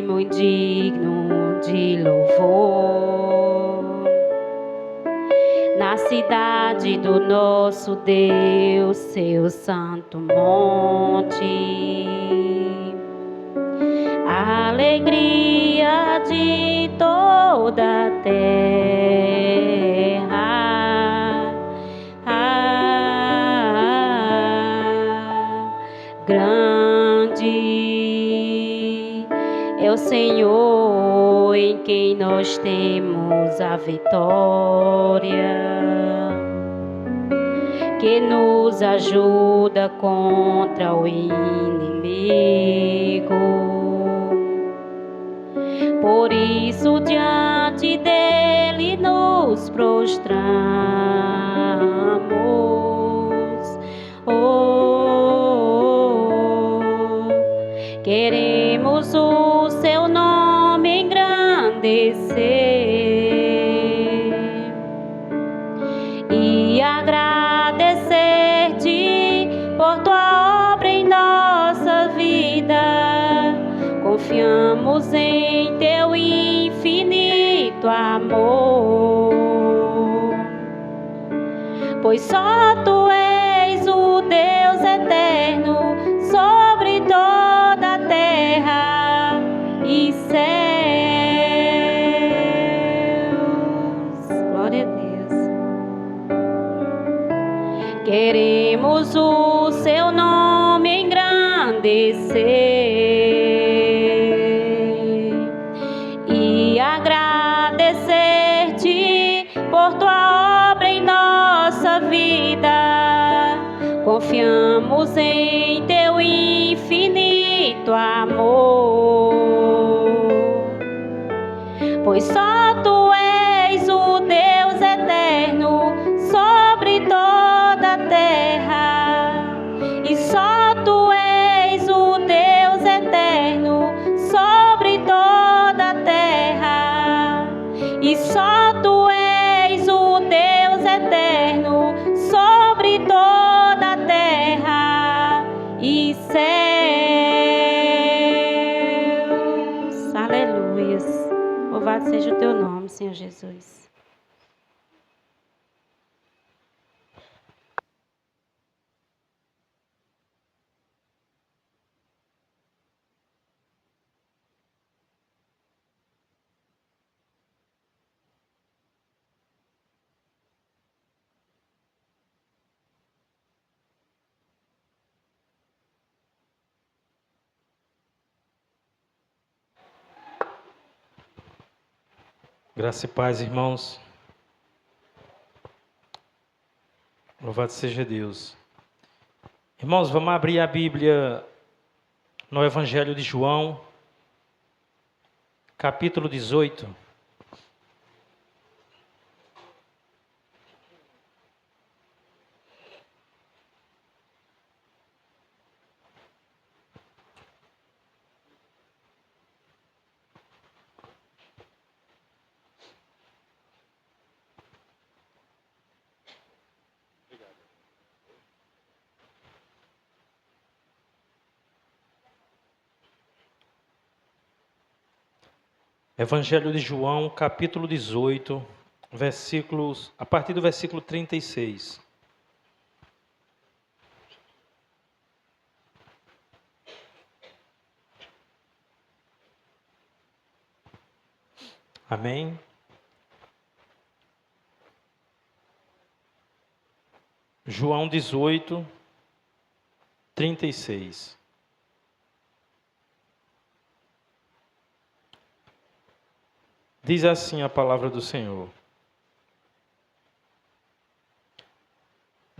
muito digno de louvor. Na cidade do nosso Deus, seu santo monte, a alegria de toda a terra. Grande é o Senhor em quem nós temos a vitória, que nos ajuda contra o inimigo. Por isso diante dele nos prostramos. Queremos o seu nome engrandecer e agradecer-te por tua obra em nossa vida. Confiamos em teu infinito amor, pois só tu és o Deus eterno sobre toda a terra e céus. Glória a Deus. Queremos o seu nome engrandecer e agradecer-te por tua obra em nossa vida. Confiamos em teu infinito amor, pois só tu és o Deus eterno sobre toda a terra, e só tu és o Deus eterno sobre toda a terra, e só tu és o Deus eterno sobre toda a terra e céus. Aleluias. Louvado seja o teu nome, Senhor Jesus. Graça e paz, irmãos. Louvado seja Deus. Irmãos, vamos abrir a Bíblia no Evangelho de João, capítulo 18. Evangelho de João, capítulo 18, a partir do versículo 36. Amém? João 18, 36. Diz assim a palavra do Senhor.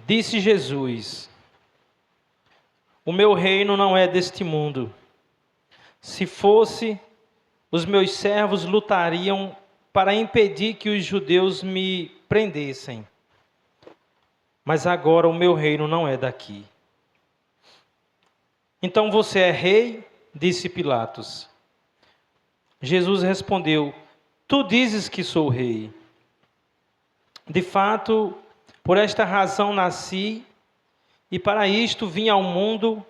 Disse Jesus: o meu reino não é deste mundo. Se fosse, os meus servos lutariam para impedir que os judeus me prendessem. Mas agora o meu reino não é daqui. Então você é rei? Disse Pilatos. Jesus respondeu: tu dizes que sou rei. De fato, por esta razão nasci, e para isto vim ao mundo,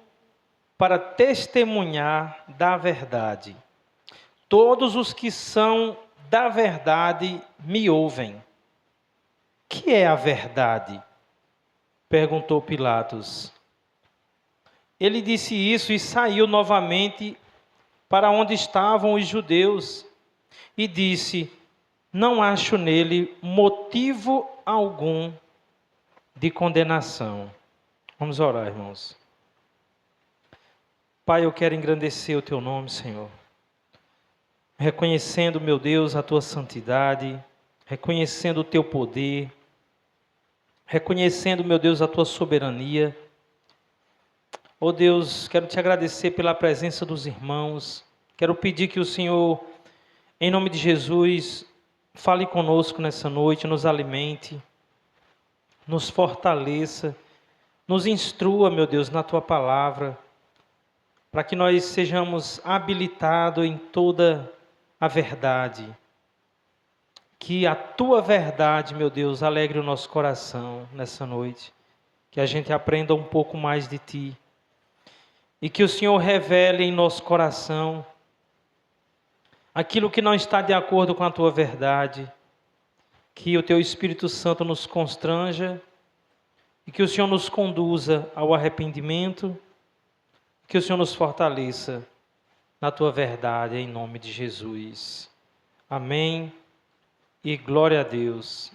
para testemunhar da verdade. todos os que são da verdade me ouvem. Que é a verdade? Perguntou Pilatos. Ele disse isso e saiu novamente para onde estavam os judeus e disse: não acho nele motivo algum de condenação. Vamos orar, irmãos. Pai, eu quero engrandecer o teu nome, Senhor. Reconhecendo, meu Deus, a tua santidade, reconhecendo o teu poder, reconhecendo, meu Deus, a tua soberania. Oh Deus, quero te agradecer pela presença dos irmãos. Quero pedir que o Senhor, em nome de Jesus, fale conosco nessa noite, nos alimente, nos fortaleça, nos instrua, meu Deus, na tua palavra, para que nós sejamos habilitados em toda a verdade. Que a tua verdade, meu Deus, alegre o nosso coração nessa noite. Que a gente aprenda um pouco mais de ti. E que o Senhor revele em nosso coração aquilo que não está de acordo com a tua verdade. Que o teu Espírito Santo nos constranja e que o Senhor nos conduza ao arrependimento. Que o Senhor nos fortaleça na tua verdade, em nome de Jesus. Amém e glória a Deus.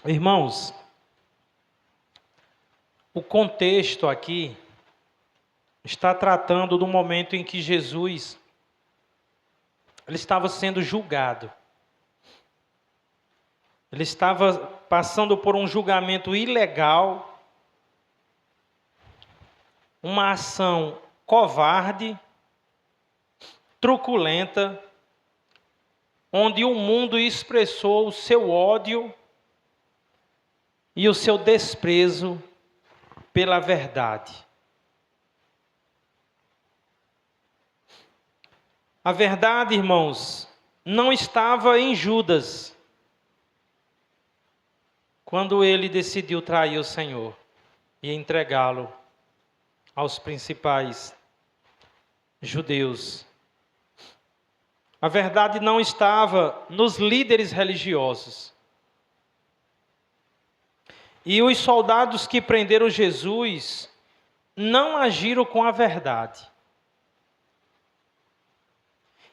Irmãos, o contexto aqui está tratando do momento em que Jesus ele estava sendo julgado. Ele estava passando por um julgamento ilegal, uma ação covarde, truculenta, onde o mundo expressou o seu ódio e o seu desprezo pela verdade. A verdade, irmãos, não estava em Judas, quando ele decidiu trair o Senhor e entregá-lo aos principais judeus. A verdade não estava nos líderes religiosos. E os soldados que prenderam Jesus não agiram com a verdade.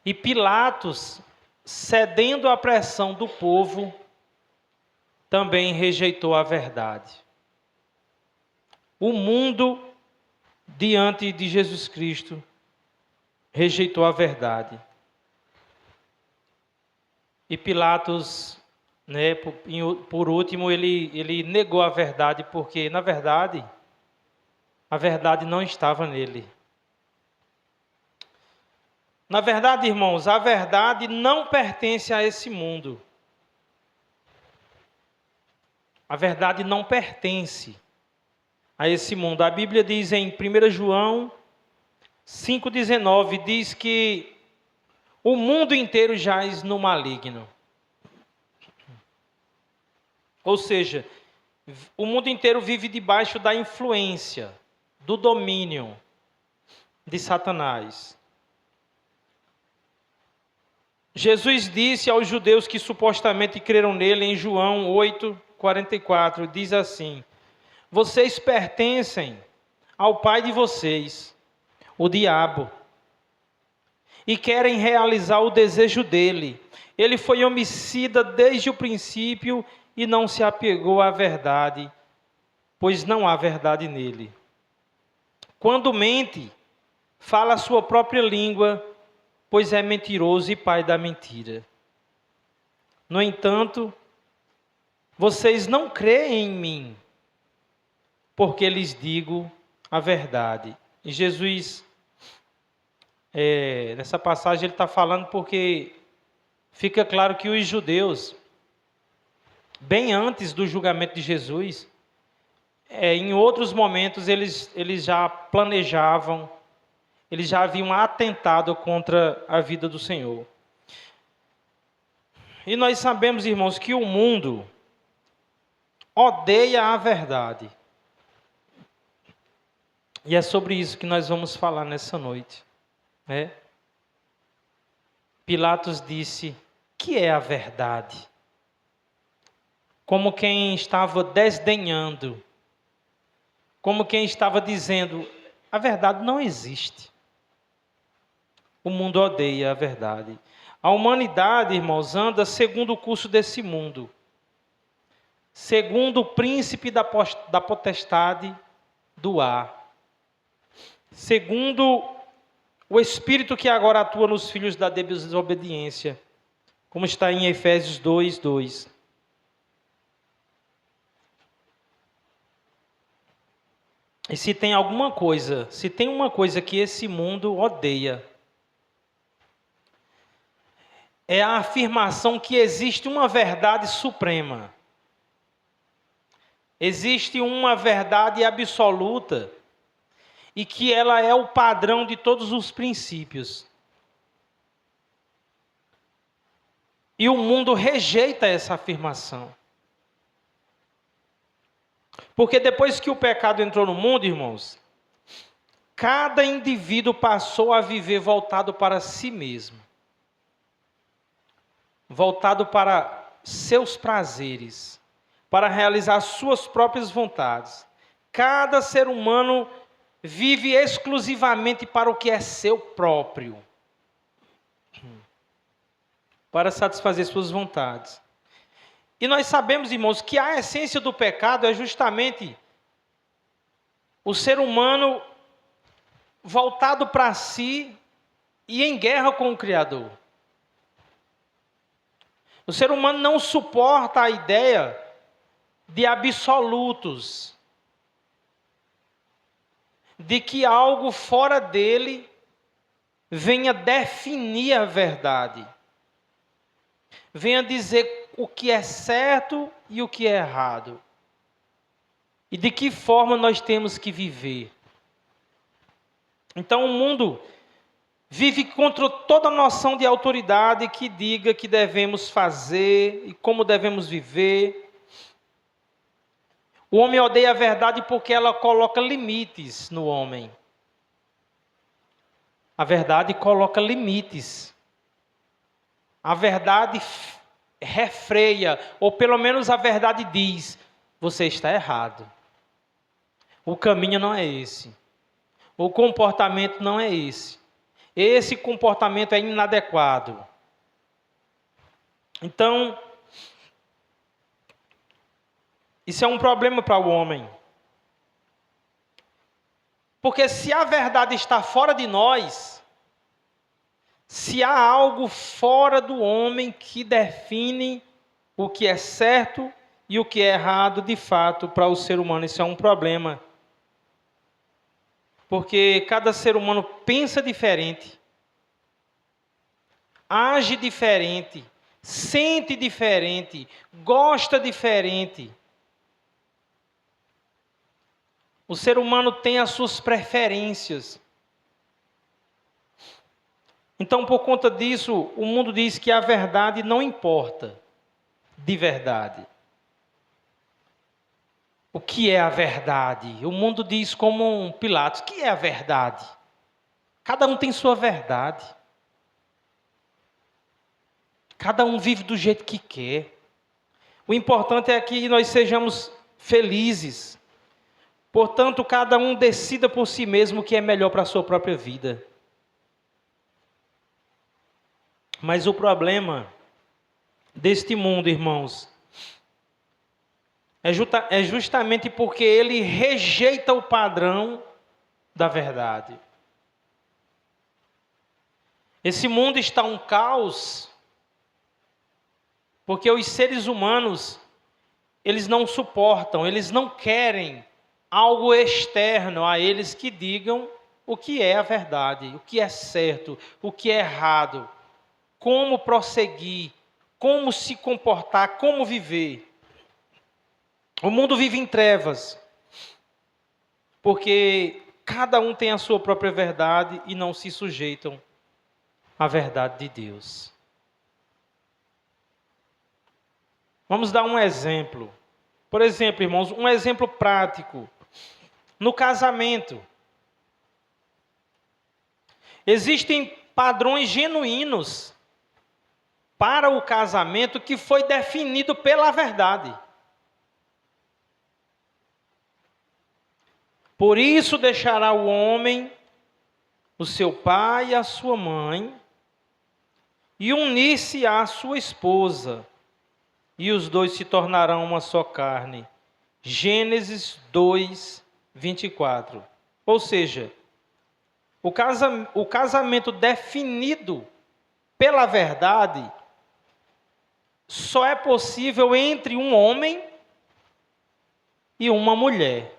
E Pilatos, cedendo à pressão do povo, também rejeitou a verdade. O mundo, diante de Jesus Cristo, rejeitou a verdade. E Pilatos, por último, ele negou a verdade, porque, na verdade, a verdade não estava nele. Na verdade, irmãos, a verdade não pertence a esse mundo. A verdade não pertence a esse mundo. A Bíblia diz em 1 João 5,19, diz que o mundo inteiro jaz no maligno. Ou seja, o mundo inteiro vive debaixo da influência, do domínio de Satanás. Jesus disse aos judeus que supostamente creram nele, em João 8,44, diz assim: vocês pertencem ao pai de vocês, o diabo, e querem realizar o desejo dele. Ele foi homicida desde o princípio e não se apegou à verdade, pois não há verdade nele. Quando mente, fala a sua própria língua, pois é mentiroso e pai da mentira. No entanto, vocês não creem em mim, porque lhes digo a verdade. E Jesus, nessa passagem, ele está falando porque fica claro que os judeus, bem antes do julgamento de Jesus, em outros momentos eles já planejavam, eles já haviam atentado contra a vida do Senhor. E nós sabemos, irmãos, que o mundo odeia a verdade. E é sobre isso que nós vamos falar nessa noite, né? Pilatos disse: "Que é a verdade?" Como quem estava desdenhando, como quem estava dizendo: a verdade não existe. O mundo odeia a verdade. A humanidade, irmãos, anda segundo o curso desse mundo, segundo o príncipe da potestade do ar, segundo o espírito que agora atua nos filhos da desobediência, como está em Efésios 2:2. E se tem uma coisa que esse mundo odeia, é a afirmação que existe uma verdade suprema. Existe uma verdade absoluta e que ela é o padrão de todos os princípios. E o mundo rejeita essa afirmação. Porque depois que o pecado entrou no mundo, irmãos, cada indivíduo passou a viver voltado para si mesmo, voltado para seus prazeres, para realizar suas próprias vontades. Cada ser humano vive exclusivamente para o que é seu próprio, para satisfazer suas vontades. E nós sabemos, irmãos, que a essência do pecado é justamente o ser humano voltado para si e em guerra com o Criador. O ser humano não suporta a ideia de absolutos, de que algo fora dele venha definir a verdade, venha dizer o que é certo e o que é errado, e de que forma nós temos que viver. Então o mundo vive contra toda noção de autoridade que diga que devemos fazer e como devemos viver. O homem odeia a verdade porque ela coloca limites no homem. A verdade coloca limites. A verdade refreia, ou pelo menos a verdade diz: você está errado. O caminho não é esse. O comportamento não é esse. Esse comportamento é inadequado. Então, isso é um problema para o homem. Porque se a verdade está fora de nós, se há algo fora do homem que define o que é certo e o que é errado, de fato, para o ser humano, isso é um problema. Porque cada ser humano pensa diferente, age diferente, sente diferente, gosta diferente. O ser humano tem as suas preferências. Então, por conta disso, o mundo diz que a verdade não importa, de verdade. O que é a verdade? O mundo diz como um Pilatos: o que é a verdade? Cada um tem sua verdade. Cada um vive do jeito que quer. O importante é que nós sejamos felizes. Portanto, cada um decida por si mesmo o que é melhor para a sua própria vida. Mas o problema deste mundo, irmãos, é justamente porque ele rejeita o padrão da verdade. Esse mundo está um caos, porque os seres humanos, eles não suportam, eles não querem algo externo a eles que digam o que é a verdade, o que é certo, o que é errado, como prosseguir, como se comportar, como viver. O mundo vive em trevas, porque cada um tem a sua própria verdade e não se sujeitam à verdade de Deus. Vamos dar um exemplo. Por exemplo, irmãos, um exemplo prático. No casamento, Existem padrões genuínos para o casamento que foi definido pela verdade. Por isso deixará o homem o seu pai e a sua mãe, e unir-se à sua esposa, e os dois se tornarão uma só carne. Gênesis 2, 24. Ou seja, o casamento definido pela verdade só é possível entre um homem e uma mulher.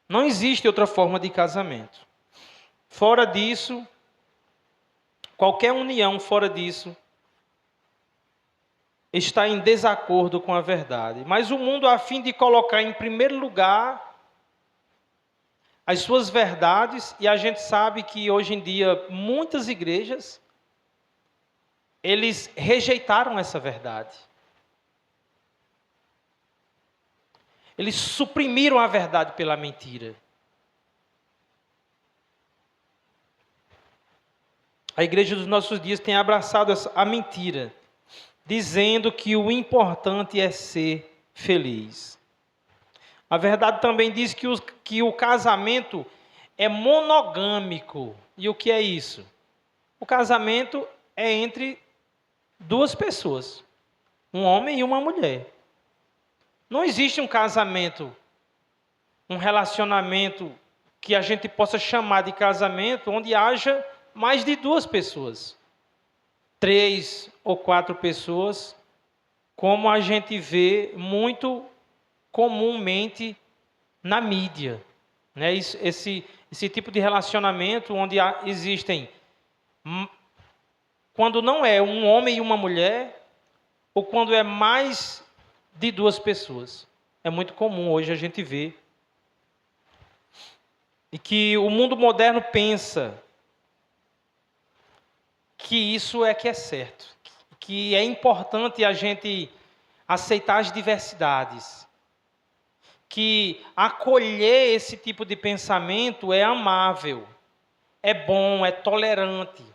Não existe outra forma de casamento. Fora disso, qualquer união fora disso está em desacordo com a verdade. Mas o mundo, a fim de colocar em primeiro lugar as suas verdades, e a gente sabe que hoje em dia muitas igrejas, eles rejeitaram essa verdade. Eles suprimiram a verdade pela mentira. A igreja dos nossos dias tem abraçado a mentira, dizendo que o importante é ser feliz. A verdade também diz que o casamento é monogâmico. E o que é isso? O casamento é entre duas pessoas, um homem e uma mulher. Não existe um casamento, um relacionamento que a gente possa chamar de casamento, onde haja mais de duas pessoas, 3 ou 4 pessoas, como a gente vê muito comumente na mídia, né? Esse tipo de relacionamento onde existem, quando não é um homem e uma mulher, ou quando é mais de duas pessoas. É muito comum hoje a gente ver. E que o mundo moderno pensa que isso é que é certo, que é importante a gente aceitar as diversidades, que acolher esse tipo de pensamento é amável, é bom, é tolerante.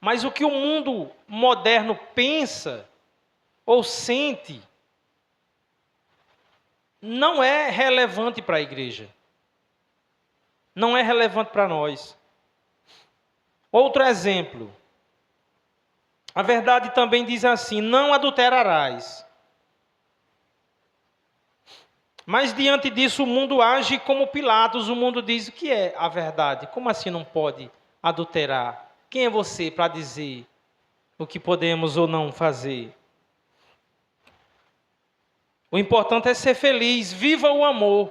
Mas o que o mundo moderno pensa ou sente não é relevante para a igreja. Não é relevante para nós. Outro exemplo. A verdade também diz assim: não adulterarás. Mas diante disso o mundo age como Pilatos. O mundo diz: o que é a verdade? Como assim não pode adulterar? Quem é você para dizer o que podemos ou não fazer? O importante é ser feliz, viva o amor.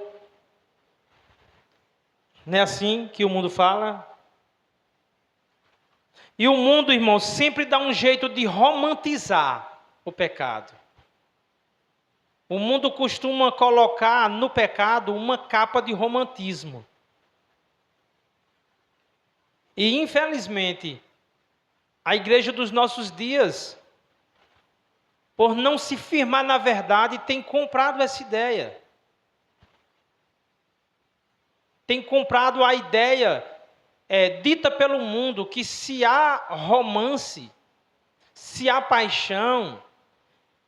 Não é assim que o mundo fala? E o mundo, irmãos, sempre dá um jeito de romantizar o pecado. O mundo costuma colocar no pecado uma capa de romantismo. E, infelizmente, a igreja dos nossos dias, por não se firmar na verdade, tem comprado essa ideia. Tem comprado a ideia dita pelo mundo que se há romance, se há paixão,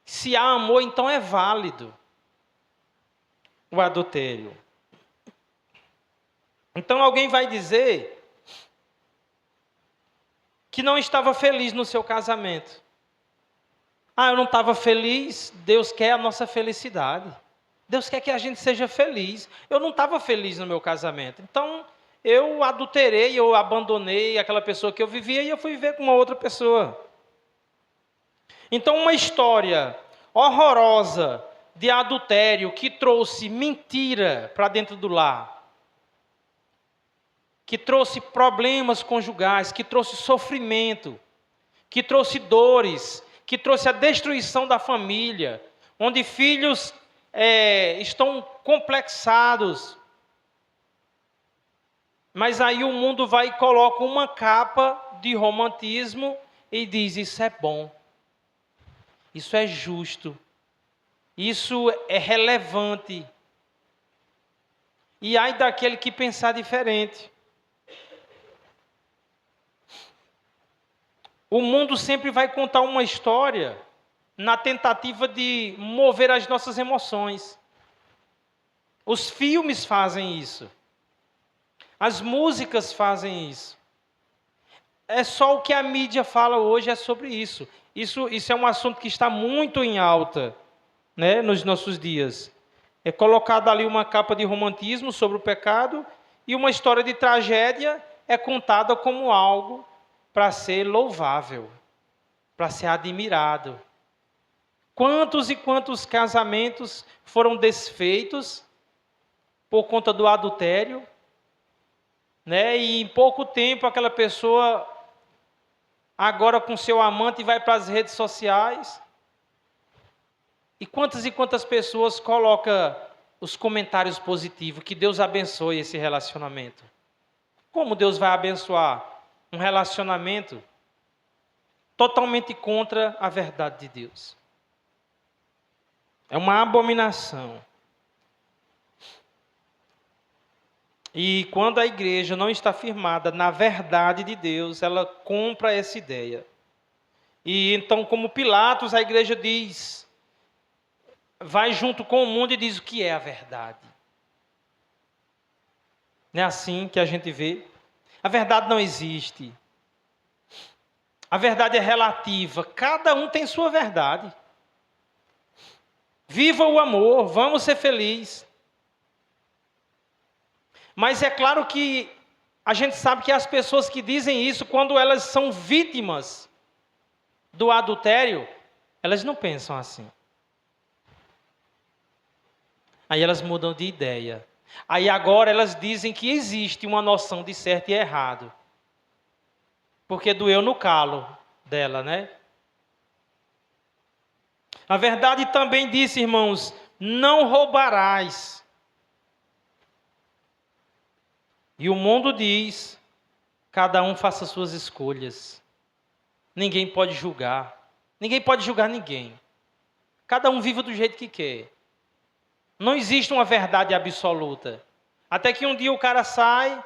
se há amor, então é válido o adultério. Então alguém vai dizer que não estava feliz no seu casamento. Eu não estava feliz, Deus quer a nossa felicidade. Deus quer que a gente seja feliz. Eu não estava feliz no meu casamento. Então, eu adulterei, eu abandonei aquela pessoa que eu vivia e eu fui viver com uma outra pessoa. Então, uma história horrorosa de adultério que trouxe mentira para dentro do lar, que trouxe problemas conjugais, que trouxe sofrimento, que trouxe dores, que trouxe a destruição da família, onde filhos estão complexados. Mas aí o mundo vai e coloca uma capa de romantismo e diz: isso é bom, isso é justo, isso é relevante. e ai daquele que pensar diferente. O mundo sempre vai contar uma história na tentativa de mover as nossas emoções. Os filmes fazem isso. As músicas fazem isso. É só o que a mídia fala hoje é sobre isso. Isso é um assunto que está muito em alta, né, nos nossos dias. É colocada ali uma capa de romantismo sobre o pecado e uma história de tragédia é contada como algo para ser louvável, para ser admirado. Quantos e quantos casamentos foram desfeitos por conta do adultério, né? E em pouco tempo aquela pessoa agora com seu amante vai para as redes sociais. E quantas pessoas colocam os comentários positivos, que Deus abençoe esse relacionamento. Como Deus vai abençoar um relacionamento totalmente contra a verdade de Deus? É uma abominação. E quando a igreja não está firmada na verdade de Deus, ela compra essa ideia. E então, como Pilatos, a igreja diz, vai junto com o mundo e diz o que é a verdade. Não é assim que a gente vê? A verdade não existe. A verdade é relativa. Cada um tem sua verdade. Viva o amor, vamos ser felizes. Mas é claro que a gente sabe que as pessoas que dizem isso, quando elas são vítimas do adultério, elas não pensam assim. Aí elas mudam de ideia. Aí agora elas dizem que existe uma noção de certo e errado. Porque doeu no calo dela, né? A verdade também disse, irmãos, não roubarás. E o mundo diz, cada um faça suas escolhas. Ninguém pode julgar. Ninguém pode julgar ninguém. Cada um vive do jeito que quer. Não existe uma verdade absoluta. Até que um dia o cara sai,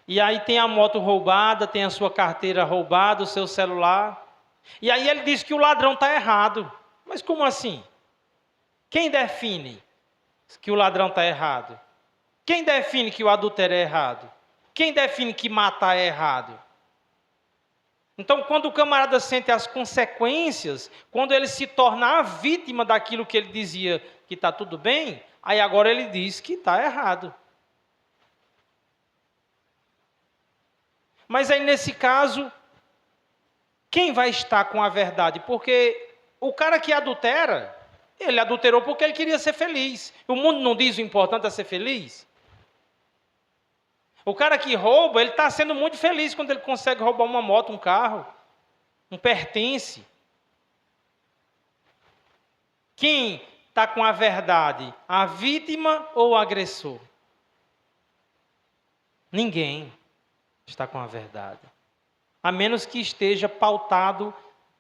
e aí tem a moto roubada, tem a sua carteira roubada, o seu celular. E aí ele diz que o ladrão está errado. Mas como assim? Quem define que o ladrão está errado? Quem define que o adultério é errado? Quem define que matar é errado? Então, quando o camarada sente as consequências, quando ele se torna a vítima daquilo que ele dizia que está tudo bem, aí agora ele diz que está errado. Mas aí nesse caso, quem vai estar com a verdade? Porque o cara que adultera, ele adulterou porque ele queria ser feliz. O mundo não diz o importante é ser feliz? O cara que rouba, ele está sendo muito feliz quando ele consegue roubar uma moto, um carro, um pertence. Quem está com a verdade? A vítima ou o agressor? Ninguém está com a verdade. A menos que esteja pautado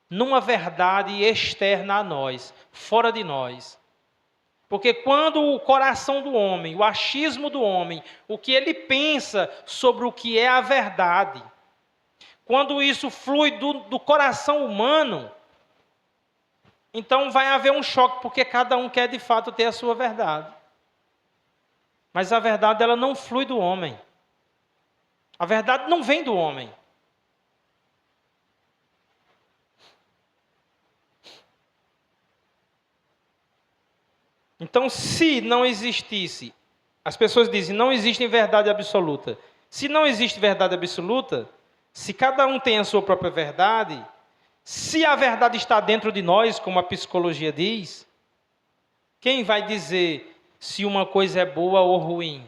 numa verdade externa a nós, fora de nós. Porque quando o coração do homem, o achismo do homem, o que ele pensa sobre o que é a verdade, quando isso flui do coração humano, então vai haver um choque, porque cada um quer de fato ter a sua verdade. Mas a verdade ela não flui do homem. A verdade não vem do homem. Então, se não existisse, as pessoas dizem, não existe verdade absoluta. Se não existe verdade absoluta, se cada um tem a sua própria verdade, se a verdade está dentro de nós, como a psicologia diz, quem vai dizer se uma coisa é boa ou ruim?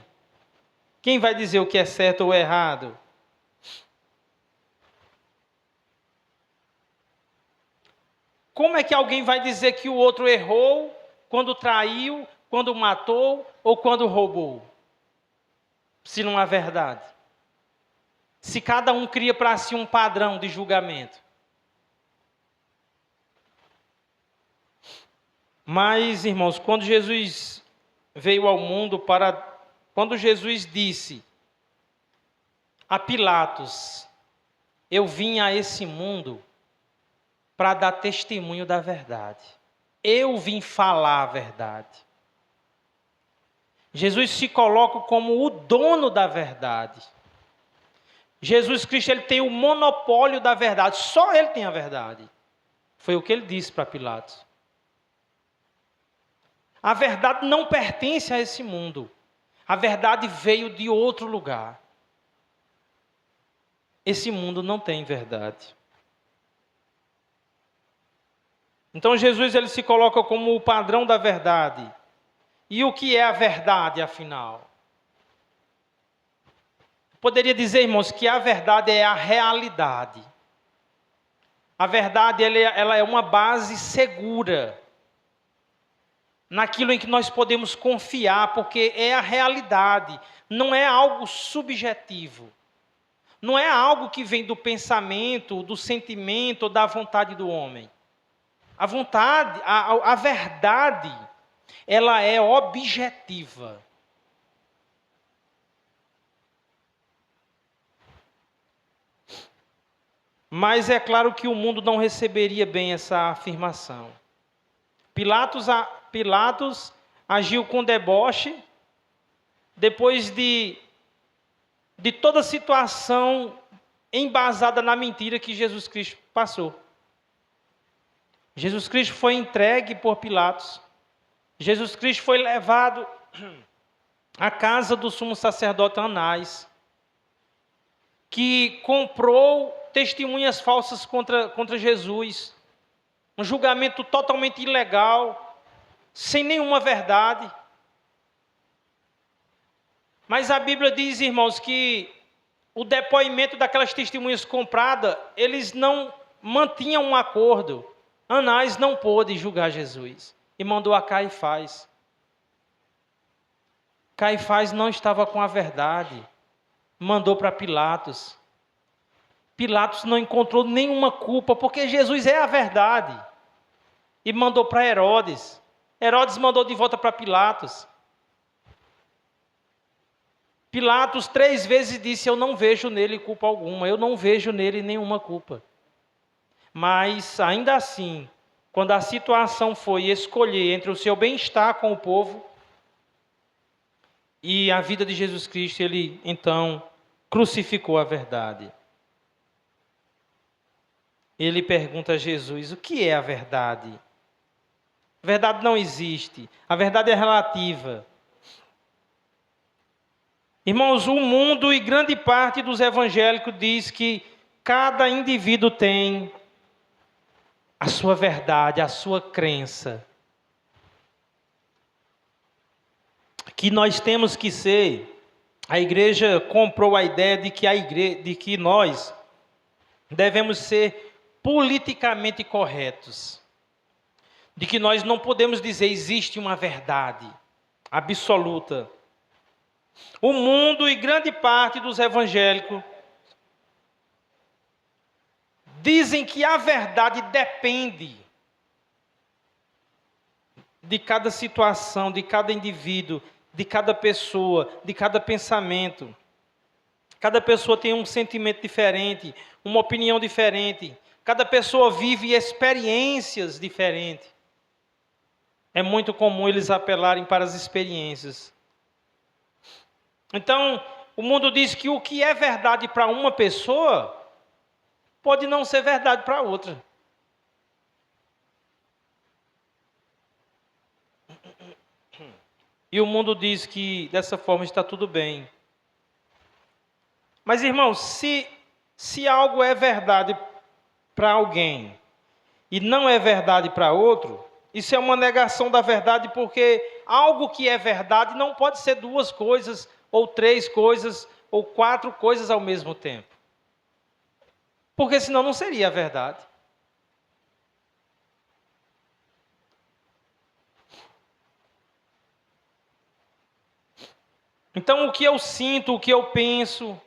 Quem vai dizer o que é certo ou errado? Como é que alguém vai dizer que o outro errou quando traiu, quando matou ou quando roubou? Se não há verdade. Se cada um cria para si um padrão de julgamento. Mas, irmãos, quando Jesus veio ao mundo para, quando Jesus disse a Pilatos: eu vim a esse mundo para dar testemunho da verdade. Eu vim falar a verdade. Jesus se coloca como o dono da verdade. Jesus Cristo, ele tem o monopólio da verdade. Só ele tem a verdade. Foi o que ele disse para Pilatos. A verdade não pertence a esse mundo. A verdade veio de outro lugar. Esse mundo não tem verdade. Então Jesus, ele se coloca como o padrão da verdade. E o que é a verdade, afinal? Poderia dizer, irmãos, que a verdade é a realidade. A verdade, ela é uma base segura naquilo em que nós podemos confiar, porque é a realidade, não é algo subjetivo. Não é algo que vem do pensamento, do sentimento, da vontade do homem. A vontade, a verdade, ela é objetiva. Mas é claro que o mundo não receberia bem essa afirmação. Pilatos agiu com deboche, depois de toda a situação embasada na mentira que Jesus Cristo passou. Jesus Cristo foi entregue por Pilatos. Jesus Cristo foi levado à casa do sumo sacerdote Anás, que comprou testemunhas falsas contra Jesus. Um julgamento totalmente ilegal, sem nenhuma verdade. Mas a Bíblia diz, irmãos, que o depoimento daquelas testemunhas compradas, eles não mantinham um acordo. Anás não pôde julgar Jesus e mandou a Caifás. Caifás não estava com a verdade, mandou para Pilatos. Pilatos não encontrou nenhuma culpa, porque Jesus é a verdade. E mandou para Herodes. Herodes mandou de volta para Pilatos. Pilatos 3 vezes disse: eu não vejo nele culpa alguma, eu não vejo nele nenhuma culpa. Mas, ainda assim, quando a situação foi escolher entre o seu bem-estar com o povo e a vida de Jesus Cristo, ele, então, crucificou a verdade. Ele pergunta a Jesus: o que é a verdade? A verdade não existe, a verdade é relativa. Irmãos, o mundo e grande parte dos evangélicos diz que cada indivíduo tem a sua verdade, a sua crença. Que nós temos que ser, a igreja comprou a ideia de que nós devemos ser politicamente corretos. De que nós não podemos dizer existe uma verdade absoluta. O mundo e grande parte dos evangélicos dizem que a verdade depende de cada situação, de cada indivíduo, de cada pessoa, de cada pensamento. Cada pessoa tem um sentimento diferente, uma opinião diferente. Cada pessoa vive experiências diferentes. É muito comum eles apelarem para as experiências. Então, o mundo diz que o que é verdade para uma pessoa pode não ser verdade para outra. E o mundo diz que dessa forma está tudo bem. Mas, irmãos, se algo é verdade para alguém e não é verdade para outro, isso é uma negação da verdade, porque algo que é verdade não pode ser 2 coisas, ou 3 coisas, ou 4 coisas ao mesmo tempo. Porque senão não seria a verdade. Então, o que eu sinto, o que eu penso,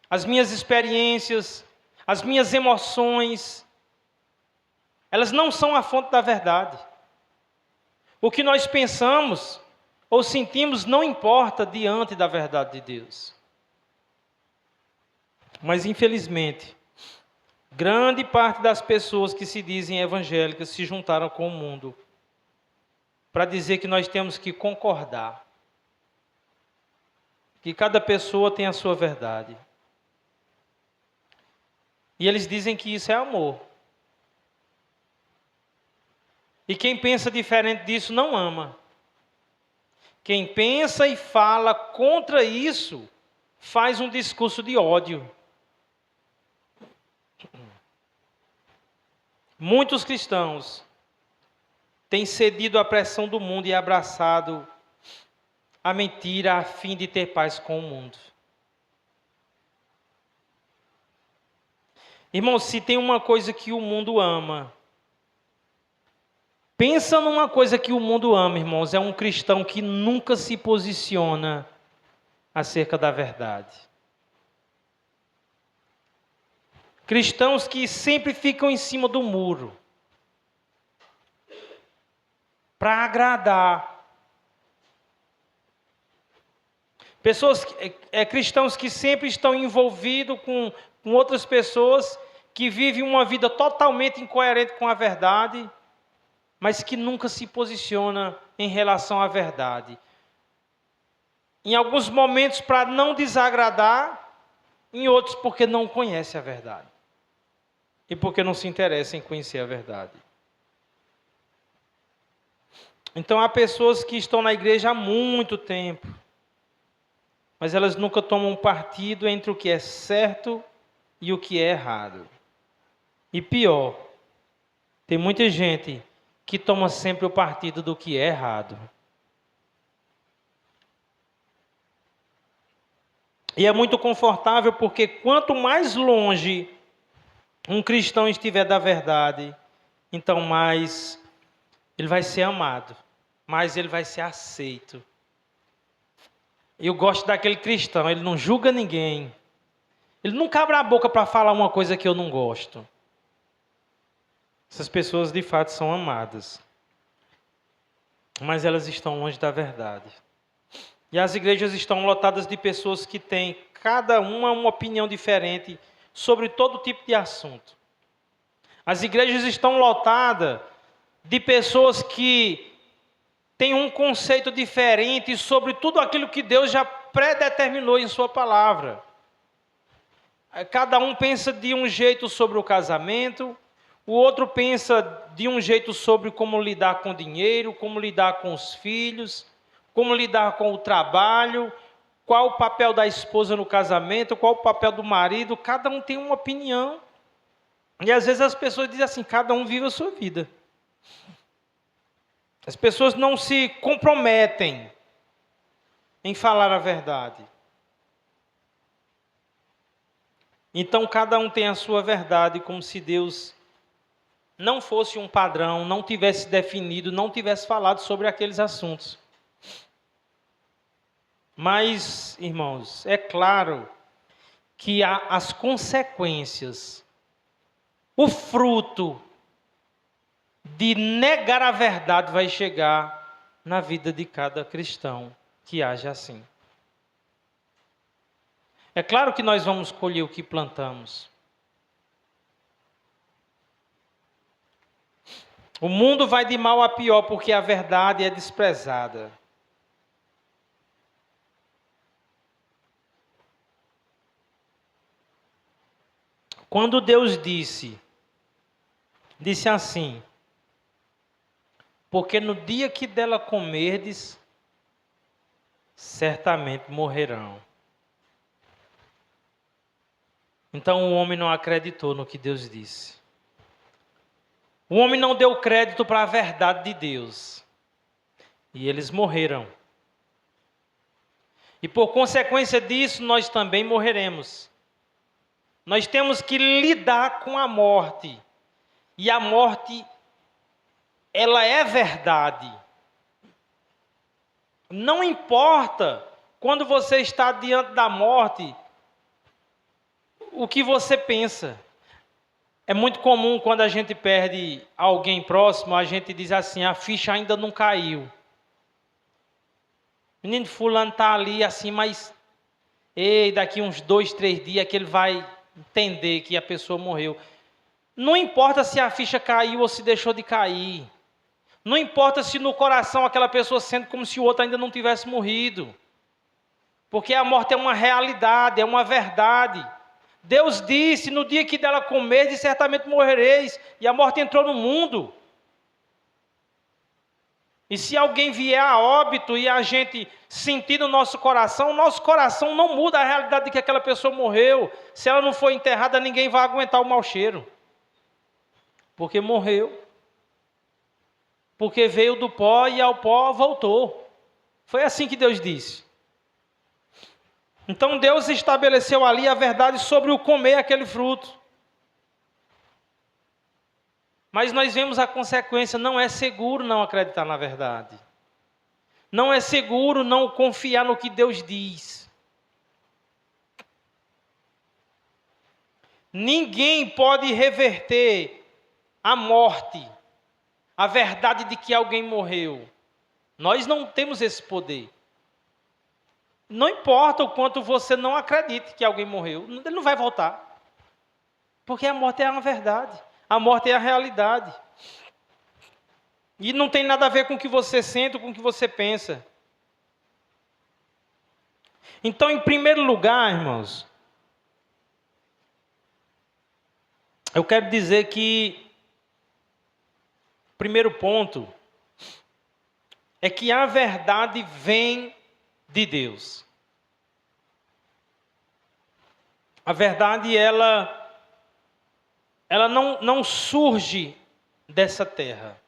as minhas experiências, as minhas emoções, elas não são a fonte da verdade. O que nós pensamos, ou sentimos não importa diante da verdade de Deus. Mas, infelizmente, grande parte das pessoas que se dizem evangélicas se juntaram com o mundo para dizer que nós temos que concordar, que cada pessoa tem a sua verdade. E eles dizem que isso é amor. E quem pensa diferente disso não ama. Quem pensa e fala contra isso faz um discurso de ódio. Muitos cristãos têm cedido à pressão do mundo e abraçado a mentira a fim de ter paz com o mundo. Irmãos, se tem uma coisa que o mundo ama, pensa numa coisa que o mundo ama, irmãos, é um cristão que nunca se posiciona acerca da verdade. Cristãos que sempre ficam em cima do muro para agradar. Cristãos que sempre estão envolvidos com outras pessoas que vivem uma vida totalmente incoerente com a verdade, mas que nunca se posiciona em relação à verdade. Em alguns momentos para não desagradar, em outros porque não conhece a verdade. E porque não se interessa em conhecer a verdade. Então há pessoas que estão na igreja há muito tempo, mas elas nunca tomam partido entre o que é certo e o que é errado. E pior, tem muita gente que toma sempre o partido do que é errado. E é muito confortável porque quanto mais longe um cristão estiver da verdade, então mais ele vai ser amado, mais ele vai ser aceito. Eu gosto daquele cristão, ele não julga ninguém. Ele nunca abre a boca para falar uma coisa que eu não gosto. Essas pessoas de fato são amadas. Mas elas estão longe da verdade. E as igrejas estão lotadas de pessoas que têm cada uma opinião diferente sobre todo tipo de assunto. As igrejas estão lotadas de pessoas que têm um conceito diferente sobre tudo aquilo que Deus já predeterminou em sua palavra. Cada um pensa de um jeito sobre o casamento, o outro pensa de um jeito sobre como lidar com o dinheiro, como lidar com os filhos, como lidar com o trabalho, qual o papel da esposa no casamento, qual o papel do marido. Cada um tem uma opinião. E às vezes as pessoas dizem assim, cada um vive a sua vida. As pessoas não se comprometem em falar a verdade. Então cada um tem a sua verdade, como se Deus não fosse um padrão, não tivesse definido, não tivesse falado sobre aqueles assuntos. Mas, irmãos, é claro que há as consequências, o fruto de negar a verdade vai chegar na vida de cada cristão que age assim. É claro que nós vamos colher o que plantamos. O mundo vai de mal a pior porque a verdade é desprezada. Quando Deus disse assim, porque no dia que dela comerdes, certamente morrerão. Então o homem não acreditou no que Deus disse. O homem não deu crédito para a verdade de Deus. E eles morreram. E por consequência disso, nós também morreremos. Nós temos que lidar com a morte. E a morte, ela é verdade. Não importa quando você está diante da morte, o que você pensa. É muito comum quando a gente perde alguém próximo, a gente diz assim, a ficha ainda não caiu. Menino, fulano está ali assim, mas ei, daqui uns 2, 3 dias que ele vai entender que a pessoa morreu. Não importa se a ficha caiu ou se deixou de cair. Não importa se no coração aquela pessoa sente como se o outro ainda não tivesse morrido. Porque a morte é uma realidade, é uma verdade. Deus disse, no dia que dela comerdes, certamente morrereis. E a morte entrou no mundo. E se alguém vier a óbito e a gente sentir no nosso coração, o nosso coração não muda a realidade de que aquela pessoa morreu. Se ela não for enterrada, ninguém vai aguentar o mau cheiro. Porque morreu. Porque veio do pó e ao pó voltou. Foi assim que Deus disse. Então Deus estabeleceu ali a verdade sobre o comer aquele fruto. Mas nós vemos a consequência, não é seguro não acreditar na verdade. Não é seguro não confiar no que Deus diz. Ninguém pode reverter a morte, a verdade de que alguém morreu. Nós não temos esse poder. Não importa o quanto você não acredite que alguém morreu, ele não vai voltar. Porque a morte é uma verdade. A morte é a realidade. E não tem nada a ver com o que você sente ou com o que você pensa. Então, em primeiro lugar, irmãos, eu quero dizer que o primeiro ponto é que a verdade vem de Deus. A verdade, ela não surge dessa terra.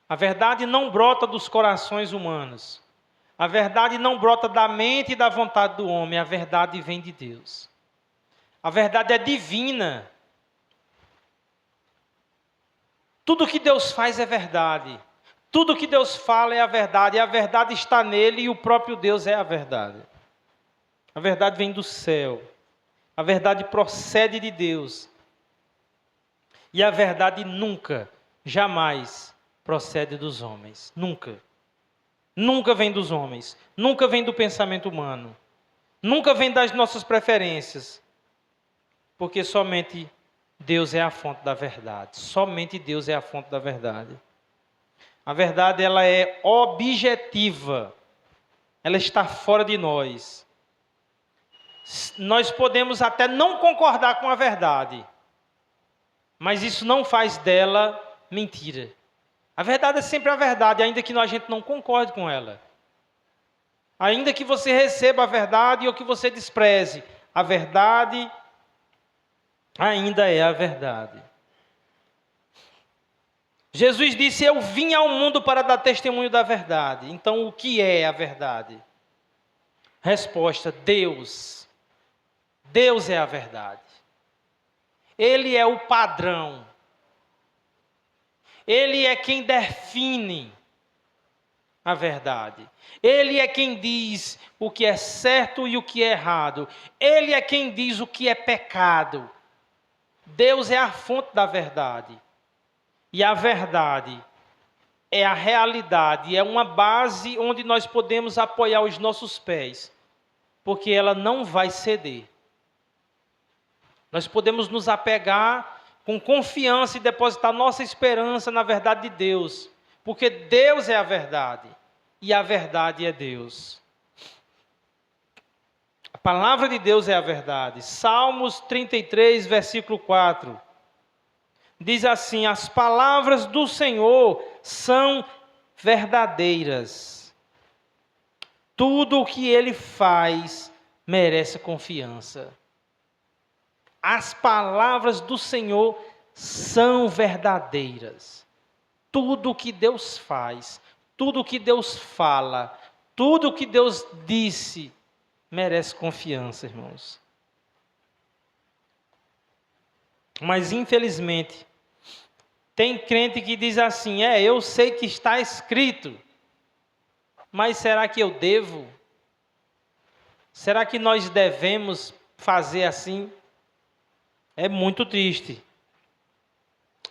A verdade não brota dos corações humanos. A verdade não brota da mente e da vontade do homem. A verdade vem de Deus. A verdade é divina. Tudo que Deus faz é verdade. Tudo que Deus fala é a verdade. E a verdade está nele e o próprio Deus é a verdade. A verdade vem do céu. A verdade procede de Deus. E a verdade nunca, jamais procede dos homens. Nunca. Nunca vem dos homens. Nunca vem do pensamento humano. Nunca vem das nossas preferências. Porque somente Deus é a fonte da verdade. Somente Deus é a fonte da verdade. A verdade, ela é objetiva. Ela está fora de nós. Nós podemos até não concordar com a verdade, mas isso não faz dela mentira. A verdade é sempre a verdade, ainda que a gente não concorde com ela. Ainda que você receba a verdade ou que você despreze, a verdade ainda é a verdade. Jesus disse, eu vim ao mundo para dar testemunho da verdade. Então, o que é a verdade? Resposta, Deus. Deus é a verdade. Ele é o padrão. Ele é quem define a verdade. Ele é quem diz o que é certo e o que é errado. Ele é quem diz o que é pecado. Deus é a fonte da verdade. E a verdade é a realidade, é uma base onde nós podemos apoiar os nossos pés, porque ela não vai ceder. Nós podemos nos apegar com confiança e depositar nossa esperança na verdade de Deus, porque Deus é a verdade e a verdade é Deus. A palavra de Deus é a verdade. Salmos 33, versículo 4. Diz assim, as palavras do Senhor são verdadeiras. Tudo o que Ele faz merece confiança. As palavras do Senhor são verdadeiras. Tudo o que Deus faz, tudo o que Deus fala, tudo o que Deus disse, merece confiança, irmãos. Mas, infelizmente, tem crente que diz assim, eu sei que está escrito, mas será que eu devo? Será que nós devemos fazer assim? É muito triste,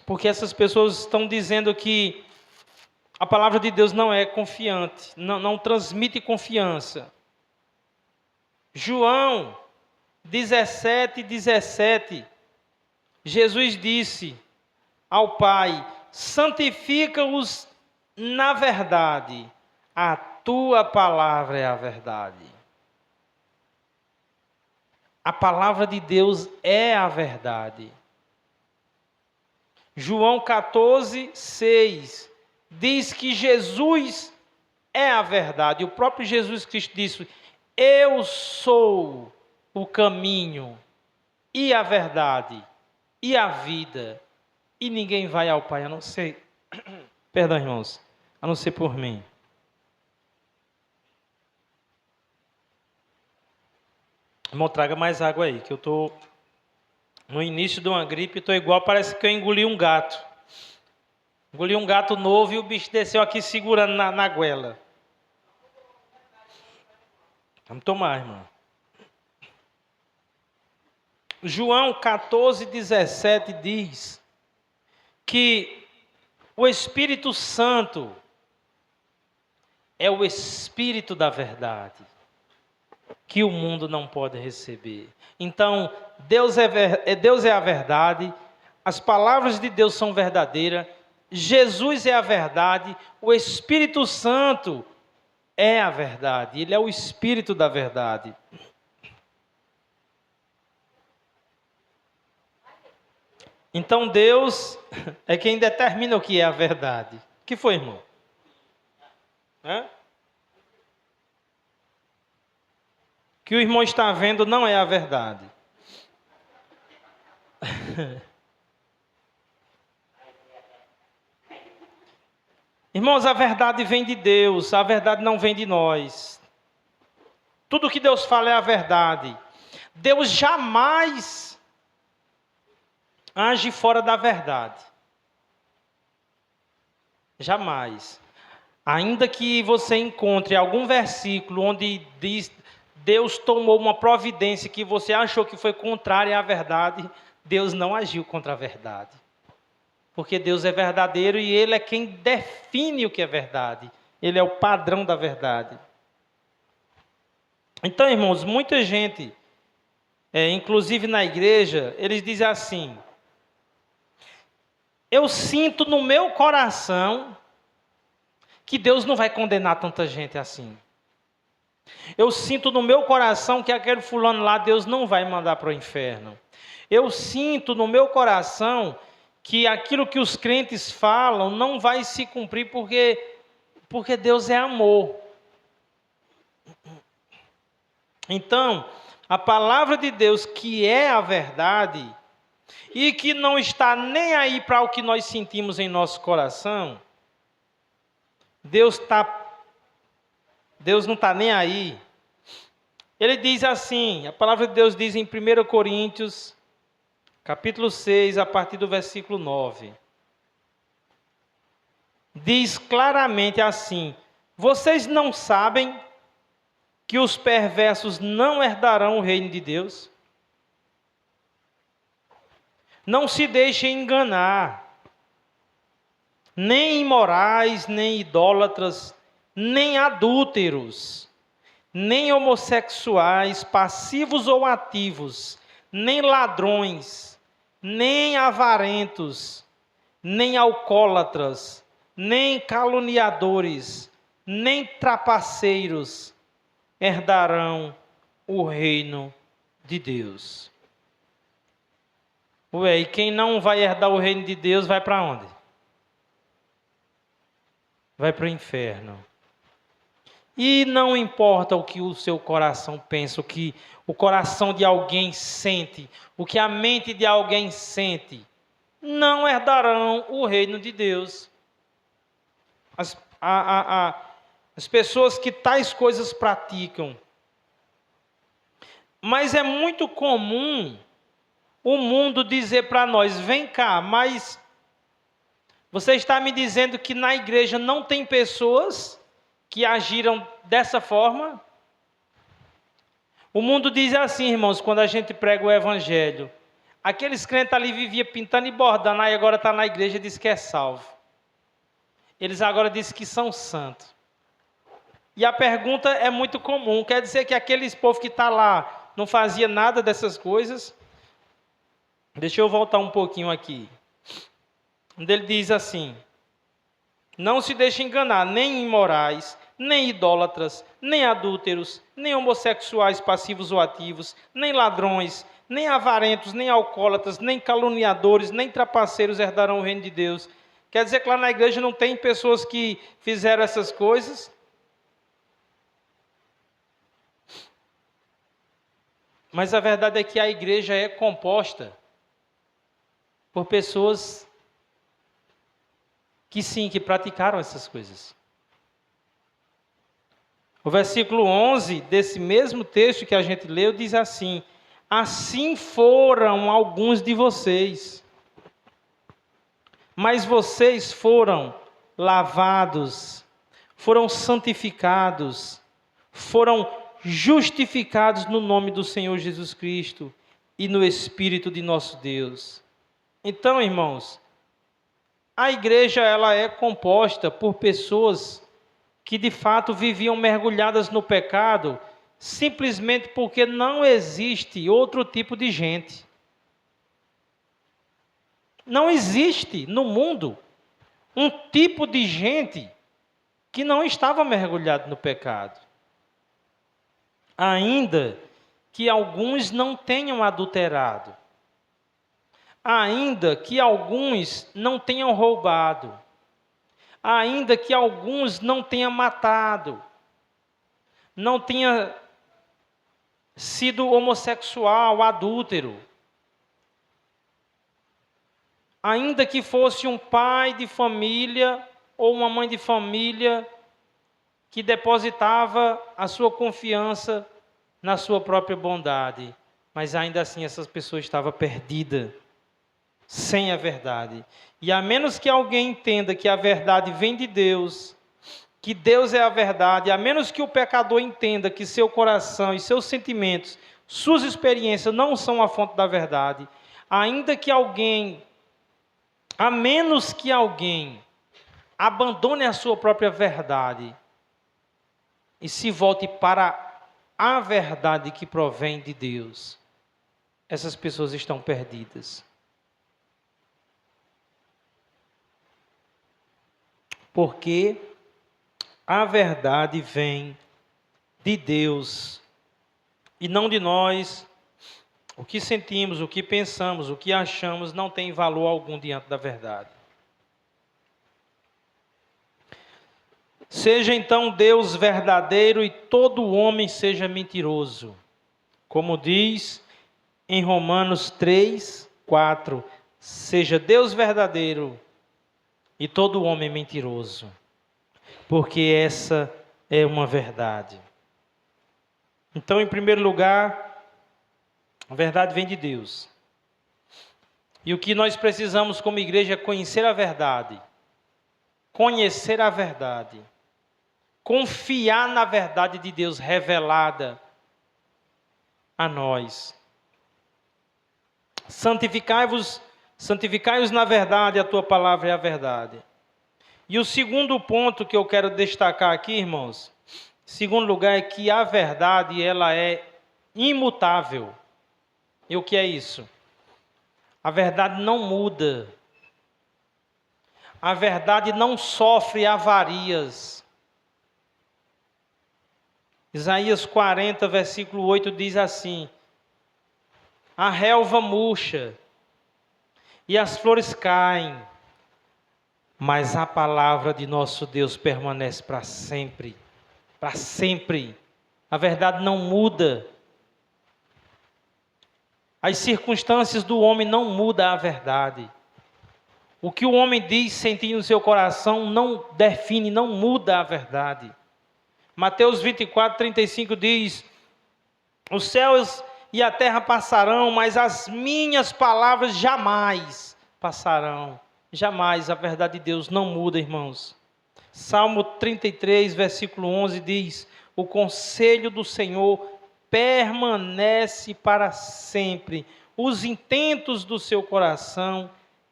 porque essas pessoas estão dizendo que a palavra de Deus não é confiante, não transmite confiança. João 17:17, Jesus disse ao Pai: santifica-os na verdade, a tua palavra é a verdade. A palavra de Deus é a verdade. João 14:6 diz que Jesus é a verdade. O próprio Jesus Cristo disse: eu sou o caminho e a verdade e a vida, e ninguém vai ao Pai a não ser, perdão, irmãos, a não ser por mim. Irmão, traga mais água aí, que eu estou no início de uma gripe, estou igual, parece que eu engoli um gato. Engoli um gato novo e o bicho desceu aqui segurando na goela. Vamos tomar, irmão. João 14:17 diz que o Espírito Santo é o Espírito da verdade, que o mundo não pode receber. Então, Deus é a verdade, as palavras de Deus são verdadeiras, Jesus é a verdade, o Espírito Santo é a verdade, Ele é o Espírito da verdade. Então Deus é quem determina o que é a verdade. O que foi, irmão? O que o irmão está vendo não é a verdade. Irmãos, a verdade vem de Deus, a verdade não vem de nós. Tudo que Deus fala é a verdade. Deus jamais age fora da verdade. Jamais. Ainda que você encontre algum versículo onde diz Deus tomou uma providência que você achou que foi contrária à verdade, Deus não agiu contra a verdade. Porque Deus é verdadeiro e Ele é quem define o que é verdade. Ele é o padrão da verdade. Então, irmãos, muita gente, inclusive na igreja, eles dizem assim: eu sinto no meu coração que Deus não vai condenar tanta gente assim. Eu sinto no meu coração que aquele fulano lá, Deus não vai mandar para o inferno. Eu sinto no meu coração que aquilo que os crentes falam não vai se cumprir porque Deus é amor. Então, a palavra de Deus, que é a verdade, e que não está nem aí para o que nós sentimos em nosso coração, Deus não está nem aí. Ele diz assim, a palavra de Deus diz em 1 Coríntios, capítulo 6, a partir do versículo 9. Diz claramente assim: vocês não sabem que os perversos não herdarão o reino de Deus? Não se deixem enganar. Nem imorais, nem idólatras, nem adúlteros, nem homossexuais, passivos ou ativos, nem ladrões, nem avarentos, nem alcoólatras, nem caluniadores, nem trapaceiros herdarão o reino de Deus. Ué, e quem não vai herdar o reino de Deus vai para onde? Vai para o inferno. E não importa o que o seu coração pensa, o que o coração de alguém sente, o que a mente de alguém sente, não herdarão o reino de Deus. As pessoas que tais coisas praticam. Mas é muito comum o mundo dizer para nós: vem cá, mas você está me dizendo que na igreja não tem pessoas que agiram dessa forma? O mundo diz assim, irmãos, quando a gente prega o evangelho: aqueles crentes ali viviam pintando e bordando, aí agora está na igreja e diz que é salvo. eles agora dizem que são santos. E a pergunta é muito comum, quer dizer que aqueles povo que está lá não fazia nada dessas coisas? Deixa eu voltar um pouquinho aqui. Onde ele diz assim: não se deixe enganar, nem imorais, nem idólatras, nem adúlteros, nem homossexuais passivos ou ativos, nem ladrões, nem avarentos, nem alcoólatras, nem caluniadores, nem trapaceiros herdarão o reino de Deus. Quer dizer que lá na igreja não tem pessoas que fizeram essas coisas? Mas a verdade é que a igreja é composta por pessoas que sim, que praticaram essas coisas. O versículo 11 desse mesmo texto que a gente leu diz assim: assim foram alguns de vocês, mas vocês foram lavados, foram santificados, foram justificados no nome do Senhor Jesus Cristo e no Espírito de nosso Deus. Então, irmãos, a igreja ela é composta por pessoas que de fato viviam mergulhadas no pecado, simplesmente porque não existe outro tipo de gente. Não existe no mundo um tipo de gente que não estava mergulhado no pecado. Ainda que alguns não tenham adulterado, ainda que alguns não tenham roubado, ainda que alguns não tenham matado, não tenha sido homossexual, adúltero, ainda que fosse um pai de família ou uma mãe de família que depositava a sua confiança na sua própria bondade, mas ainda assim essas pessoas estavam perdidas, sem a verdade. E a menos que alguém entenda que a verdade vem de Deus, que Deus é a verdade, a menos que o pecador entenda que seu coração e seus sentimentos, suas experiências não são a fonte da verdade, a menos que alguém abandone a sua própria verdade e se volte para a verdade que provém de Deus, essas pessoas estão perdidas. Porque a verdade vem de Deus e não de nós. O que sentimos, o que pensamos, o que achamos não tem valor algum diante da verdade. Seja então Deus verdadeiro e todo homem seja mentiroso. Como diz em Romanos 3, 4, seja Deus verdadeiro e todo homem mentiroso, porque essa é uma verdade. Então, em primeiro lugar, a verdade vem de Deus. E o que nós precisamos como igreja é conhecer a verdade. Conhecer a verdade. Confiar na verdade de Deus revelada a nós. Santificai-os na verdade, a tua palavra é a verdade. E o segundo ponto que eu quero destacar aqui, irmãos, segundo lugar, é que a verdade ela é imutável. E o que é isso? A verdade não muda. A verdade não sofre avarias. Isaías 40, versículo 8 diz assim: a relva murcha e as flores caem, mas a palavra de nosso Deus permanece para sempre. Para sempre. A verdade não muda. As circunstâncias do homem não mudam a verdade. O que o homem diz sentir no seu coração não define, não muda a verdade. Mateus 24, 35 diz: os céus e a terra passarão, mas as minhas palavras jamais passarão. Jamais, a verdade de Deus não muda, irmãos. Salmo 33, versículo 11 diz: o conselho do Senhor permanece para sempre, os intentos do seu coração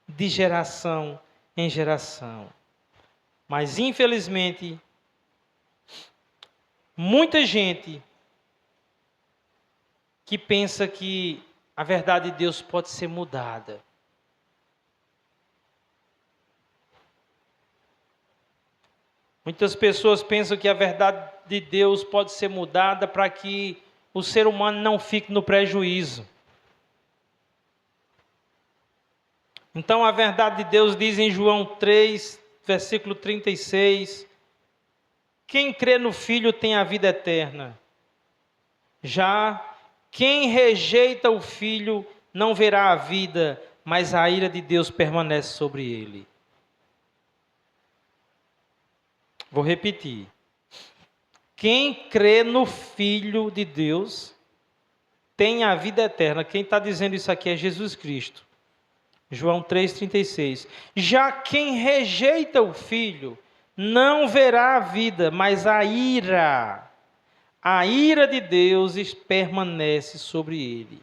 de geração em geração. Mas, infelizmente, muita gente que pensa que a verdade de Deus pode ser mudada. Muitas pessoas pensam que a verdade de Deus pode ser mudada para que o ser humano não fique no prejuízo. Então a verdade de Deus diz em João 3, versículo 36, quem crê no Filho tem a vida eterna. Já quem rejeita o Filho não verá a vida, mas a ira de Deus permanece sobre ele. Vou repetir. Quem crê no Filho de Deus tem a vida eterna. Quem está dizendo isso aqui é Jesus Cristo. João 3,36. Já quem rejeita o Filho não verá a vida, mas a ira de Deus permanece sobre ele.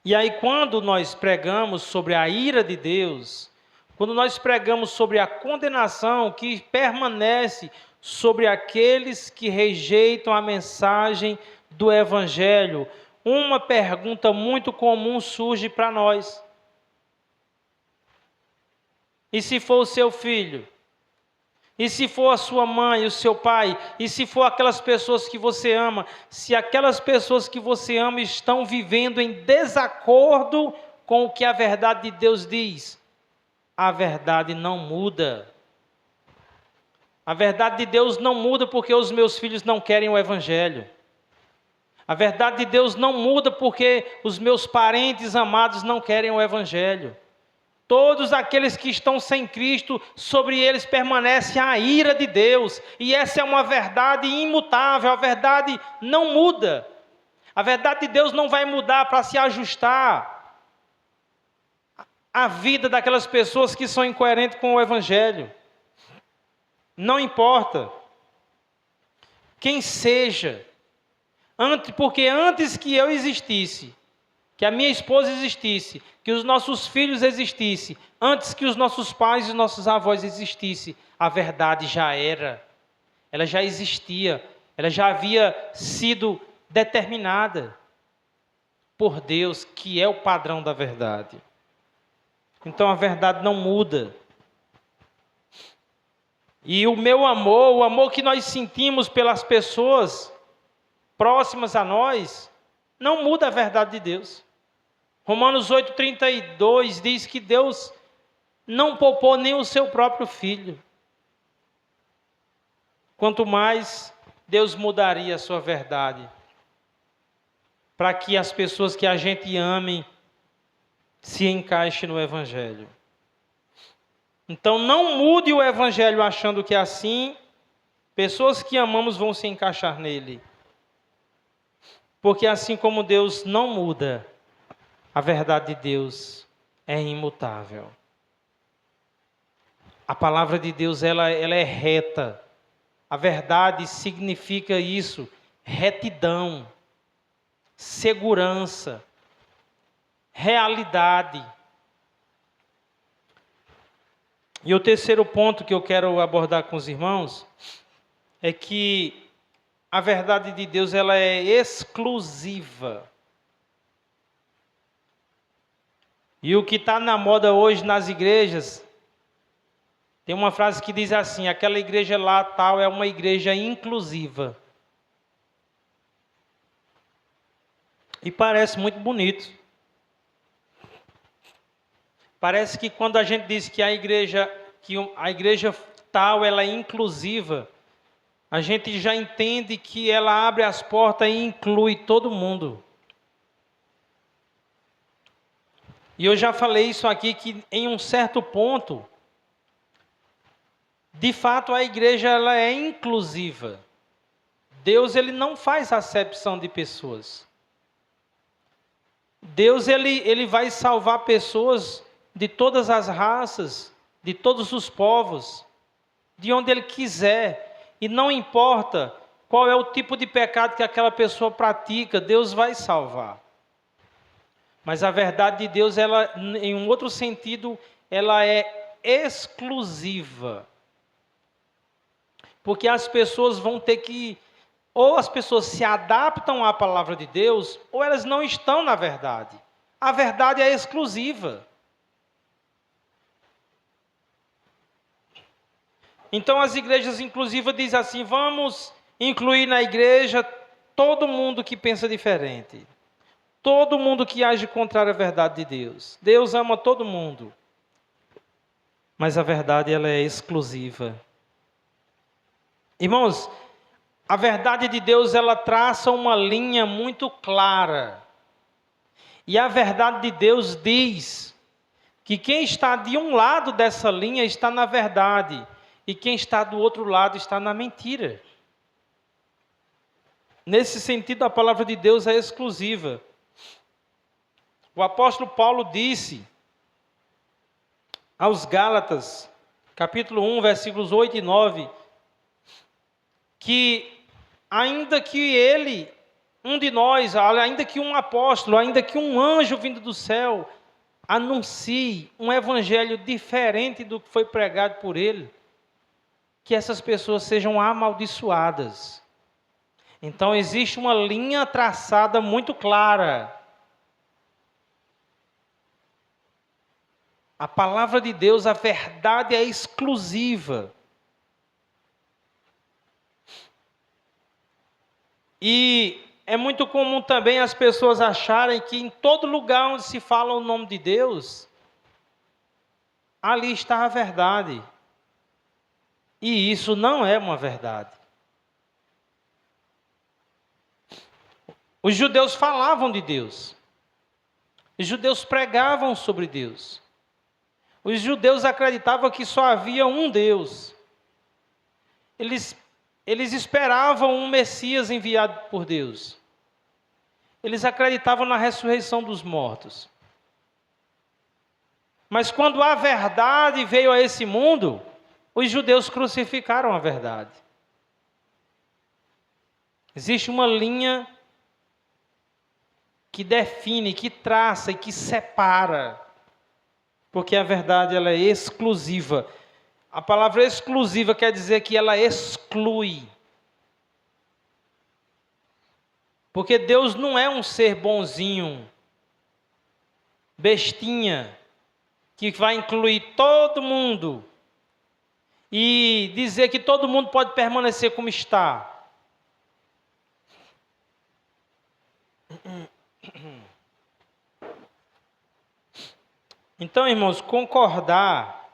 E aí quando nós pregamos sobre a ira de Deus, quando nós pregamos sobre a condenação que permanece sobre aqueles que rejeitam a mensagem do Evangelho, uma pergunta muito comum surge para nós. E se for o seu filho? E se for a sua mãe, o seu pai? E se for aquelas pessoas que você ama? Se aquelas pessoas que você ama estão vivendo em desacordo com o que a verdade de Deus diz? A verdade não muda. A verdade de Deus não muda porque os meus filhos não querem o Evangelho. A verdade de Deus não muda porque os meus parentes amados não querem o Evangelho. Todos aqueles que estão sem Cristo, sobre eles permanece a ira de Deus. E essa é uma verdade imutável, a verdade não muda. A verdade de Deus não vai mudar para se ajustar à vida daquelas pessoas que são incoerentes com o Evangelho. Não importa quem seja, porque antes que eu existisse, que a minha esposa existisse, que os nossos filhos existissem, antes que os nossos pais e os nossos avós existissem, a verdade já era, ela já existia, ela já havia sido determinada por Deus, que é o padrão da verdade. Então a verdade não muda. E o meu amor, o amor que nós sentimos pelas pessoas próximas a nós, não muda a verdade de Deus. Romanos 8,32 diz que Deus não poupou nem o seu próprio filho. Quanto mais Deus mudaria a sua verdade, para que as pessoas que a gente ame se encaixem no Evangelho. Então não mude o Evangelho achando que assim, pessoas que amamos vão se encaixar nele. Porque assim como Deus não muda, a verdade de Deus é imutável. A palavra de Deus ela é reta. A verdade significa isso, retidão, segurança, realidade. E o terceiro ponto que eu quero abordar com os irmãos é que a verdade de Deus ela é exclusiva. E o que está na moda hoje nas igrejas, tem uma frase que diz assim, aquela igreja lá tal é uma igreja inclusiva. E parece muito bonito. Parece que quando a gente diz que a igreja tal ela é inclusiva, a gente já entende que ela abre as portas e inclui todo mundo. E eu já falei isso aqui, que em um certo ponto, de fato a igreja ela é inclusiva. Deus ele não faz acepção de pessoas. Deus ele vai salvar pessoas de todas as raças, de todos os povos, de onde Ele quiser. E não importa qual é o tipo de pecado que aquela pessoa pratica, Deus vai salvar. Mas a verdade de Deus, ela, em um outro sentido, ela é exclusiva. Porque as pessoas vão ter que, ou as pessoas se adaptam à palavra de Deus, ou elas não estão na verdade. A verdade é exclusiva. Então as igrejas inclusivas dizem assim, vamos incluir na igreja todo mundo que pensa diferente. Todo mundo que age contrário à verdade de Deus. Deus ama todo mundo. Mas a verdade ela é exclusiva. Irmãos, a verdade de Deus ela traça uma linha muito clara. E a verdade de Deus diz que quem está de um lado dessa linha está na verdade. E quem está do outro lado está na mentira. Nesse sentido, a palavra de Deus é exclusiva. O apóstolo Paulo disse aos Gálatas, capítulo 1, versículos 8 e 9, que ainda que ele, um de nós, ainda que um apóstolo, ainda que um anjo vindo do céu, anuncie um evangelho diferente do que foi pregado por ele, que essas pessoas sejam amaldiçoadas. Então existe uma linha traçada muito clara. A palavra de Deus, a verdade é exclusiva. E é muito comum também as pessoas acharem que em todo lugar onde se fala o nome de Deus, ali está a verdade. E isso não é uma verdade. Os judeus falavam de Deus. Os judeus pregavam sobre Deus. Os judeus acreditavam que só havia um Deus. Eles esperavam um Messias enviado por Deus. Eles acreditavam na ressurreição dos mortos. Mas quando a verdade veio a esse mundo, os judeus crucificaram a verdade. Existe uma linha que define, que traça e que separa, porque a verdade ela é exclusiva. A palavra exclusiva quer dizer que ela exclui. Porque Deus não é um ser bonzinho, bestinha, que vai incluir todo mundo e dizer que todo mundo pode permanecer como está. Então, irmãos, concordar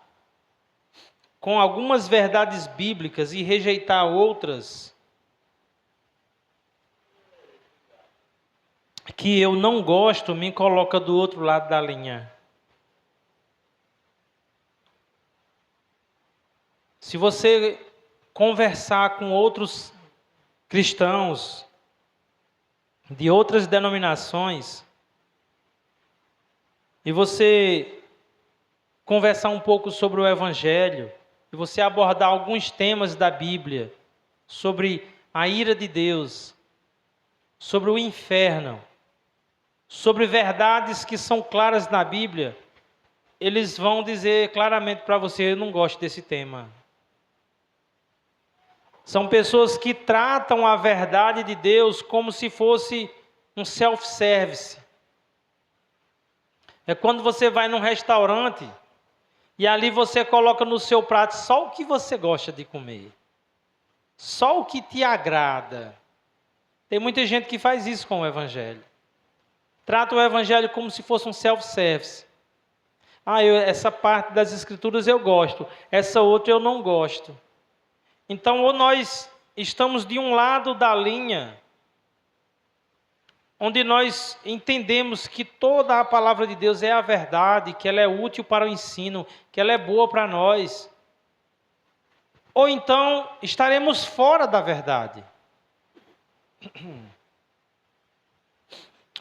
com algumas verdades bíblicas e rejeitar outras que eu não gosto, me coloca do outro lado da linha. Se você conversar com outros cristãos de outras denominações, e você conversar um pouco sobre o Evangelho, e você abordar alguns temas da Bíblia, sobre a ira de Deus, sobre o inferno, sobre verdades que são claras na Bíblia, eles vão dizer claramente para você, eu não gosto desse tema. São pessoas que tratam a verdade de Deus como se fosse um self-service. É quando você vai num restaurante e ali você coloca no seu prato só o que você gosta de comer. Só o que te agrada. Tem muita gente que faz isso com o Evangelho. Trata o Evangelho como se fosse um self-service. Essa parte das Escrituras eu gosto, essa outra eu não gosto. Então, ou nós estamos de um lado da linha, onde nós entendemos que toda a palavra de Deus é a verdade, que ela é útil para o ensino, que ela é boa para nós. Ou então estaremos fora da verdade.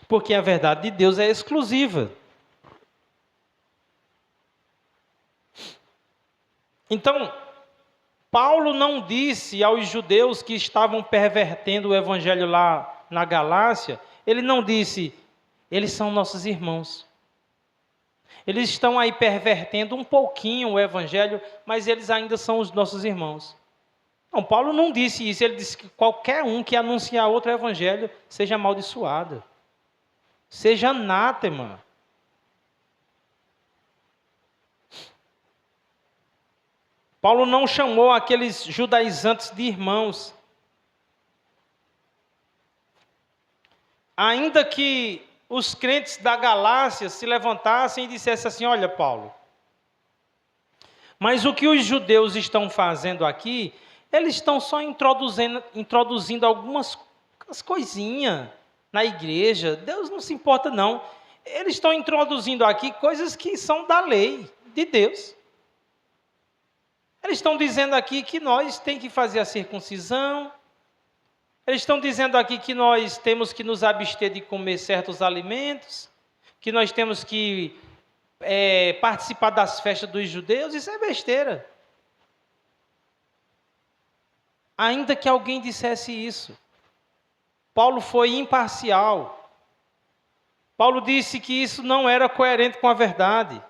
Porque a verdade de Deus é exclusiva. Então, Paulo não disse aos judeus que estavam pervertendo o evangelho lá na Galácia, ele não disse, eles são nossos irmãos. Eles estão aí pervertendo um pouquinho o evangelho, mas eles ainda são os nossos irmãos. Não, Paulo não disse isso, ele disse que qualquer um que anunciar outro evangelho seja amaldiçoado, seja anátema. Paulo não chamou aqueles judaizantes de irmãos. Ainda que os crentes da Galácia se levantassem e dissessem assim: olha, Paulo, mas o que os judeus estão fazendo aqui, eles estão só introduzindo algumas coisinhas na igreja. Deus não se importa, não. Eles estão introduzindo aqui coisas que são da lei de Deus. Eles estão dizendo aqui que nós temos que fazer a circuncisão. Eles estão dizendo aqui que nós temos que nos abster de comer certos alimentos, que nós temos que participar das festas dos judeus. Isso é besteira. Ainda que alguém dissesse isso, Paulo foi imparcial. Paulo disse que isso não era coerente com a verdade.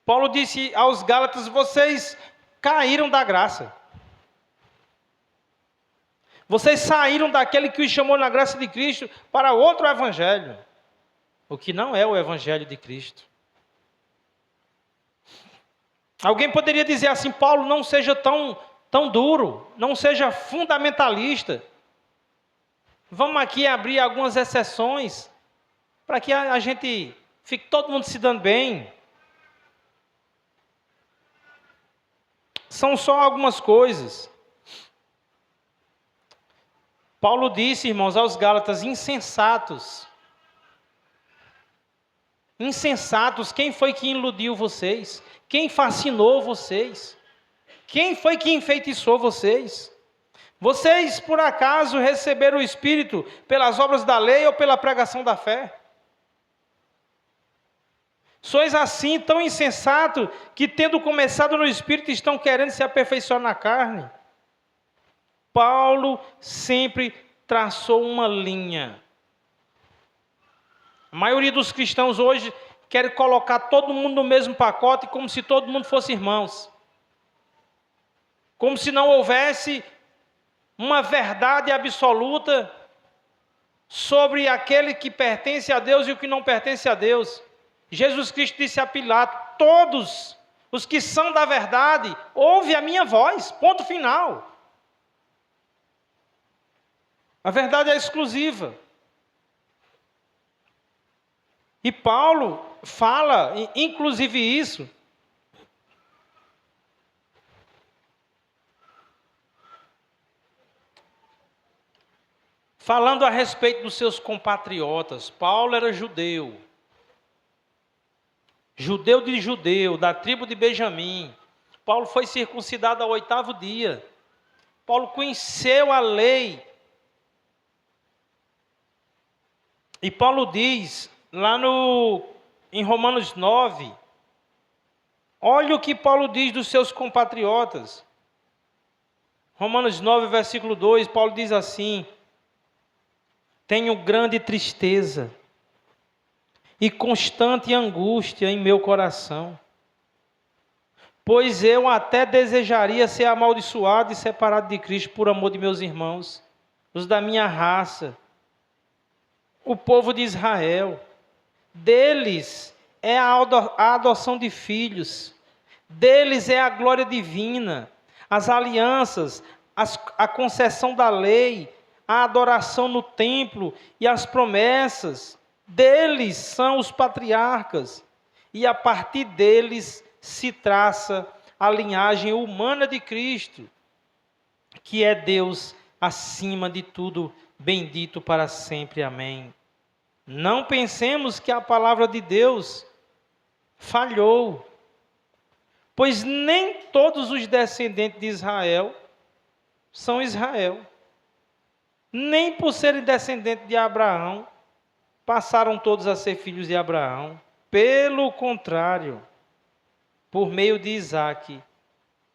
Paulo disse aos Gálatas: vocês caíram da graça. Vocês saíram daquele que os chamou na graça de Cristo para outro evangelho, o que não é o evangelho de Cristo. Alguém poderia dizer assim: Paulo, não seja tão duro, não seja fundamentalista. Vamos aqui abrir algumas exceções, para que a gente fique todo mundo se dando bem. São só algumas coisas. Paulo disse, irmãos, aos Gálatas: insensatos. Insensatos, quem foi que iludiu vocês? Quem fascinou vocês? Quem foi que enfeitiçou vocês? Vocês, por acaso, receberam o Espírito pelas obras da lei ou pela pregação da fé? Sois assim tão insensato que, tendo começado no Espírito, estão querendo se aperfeiçoar na carne? Paulo sempre traçou uma linha. A maioria dos cristãos hoje quer colocar todo mundo no mesmo pacote, como se todo mundo fosse irmãos. Como se não houvesse uma verdade absoluta sobre aquele que pertence a Deus e o que não pertence a Deus. Jesus Cristo disse a Pilato: todos os que são da verdade, ouve a minha voz, ponto final. A verdade é exclusiva. E Paulo fala, inclusive isso, falando a respeito dos seus compatriotas. Paulo era judeu. Judeu de judeu, da tribo de Benjamim. Paulo foi circuncidado ao 8º dia. Paulo conheceu a lei. E Paulo diz, lá em Romanos 9, olha o que Paulo diz dos seus compatriotas. Romanos 9, versículo 2, Paulo diz assim: tenho grande tristeza e constante angústia em meu coração, pois eu até desejaria ser amaldiçoado e separado de Cristo por amor de meus irmãos, os da minha raça, o povo de Israel. Deles é a adoção de filhos, deles é a glória divina, as alianças, a concessão da lei, a adoração no templo e as promessas. Deles são os patriarcas, e a partir deles se traça a linhagem humana de Cristo, que é Deus acima de tudo, bendito para sempre. Amém. Não pensemos que a palavra de Deus falhou, pois nem todos os descendentes de Israel são Israel. Nem por serem descendentes de Abraão, passaram todos a ser filhos de Abraão. Pelo contrário, por meio de Isaque,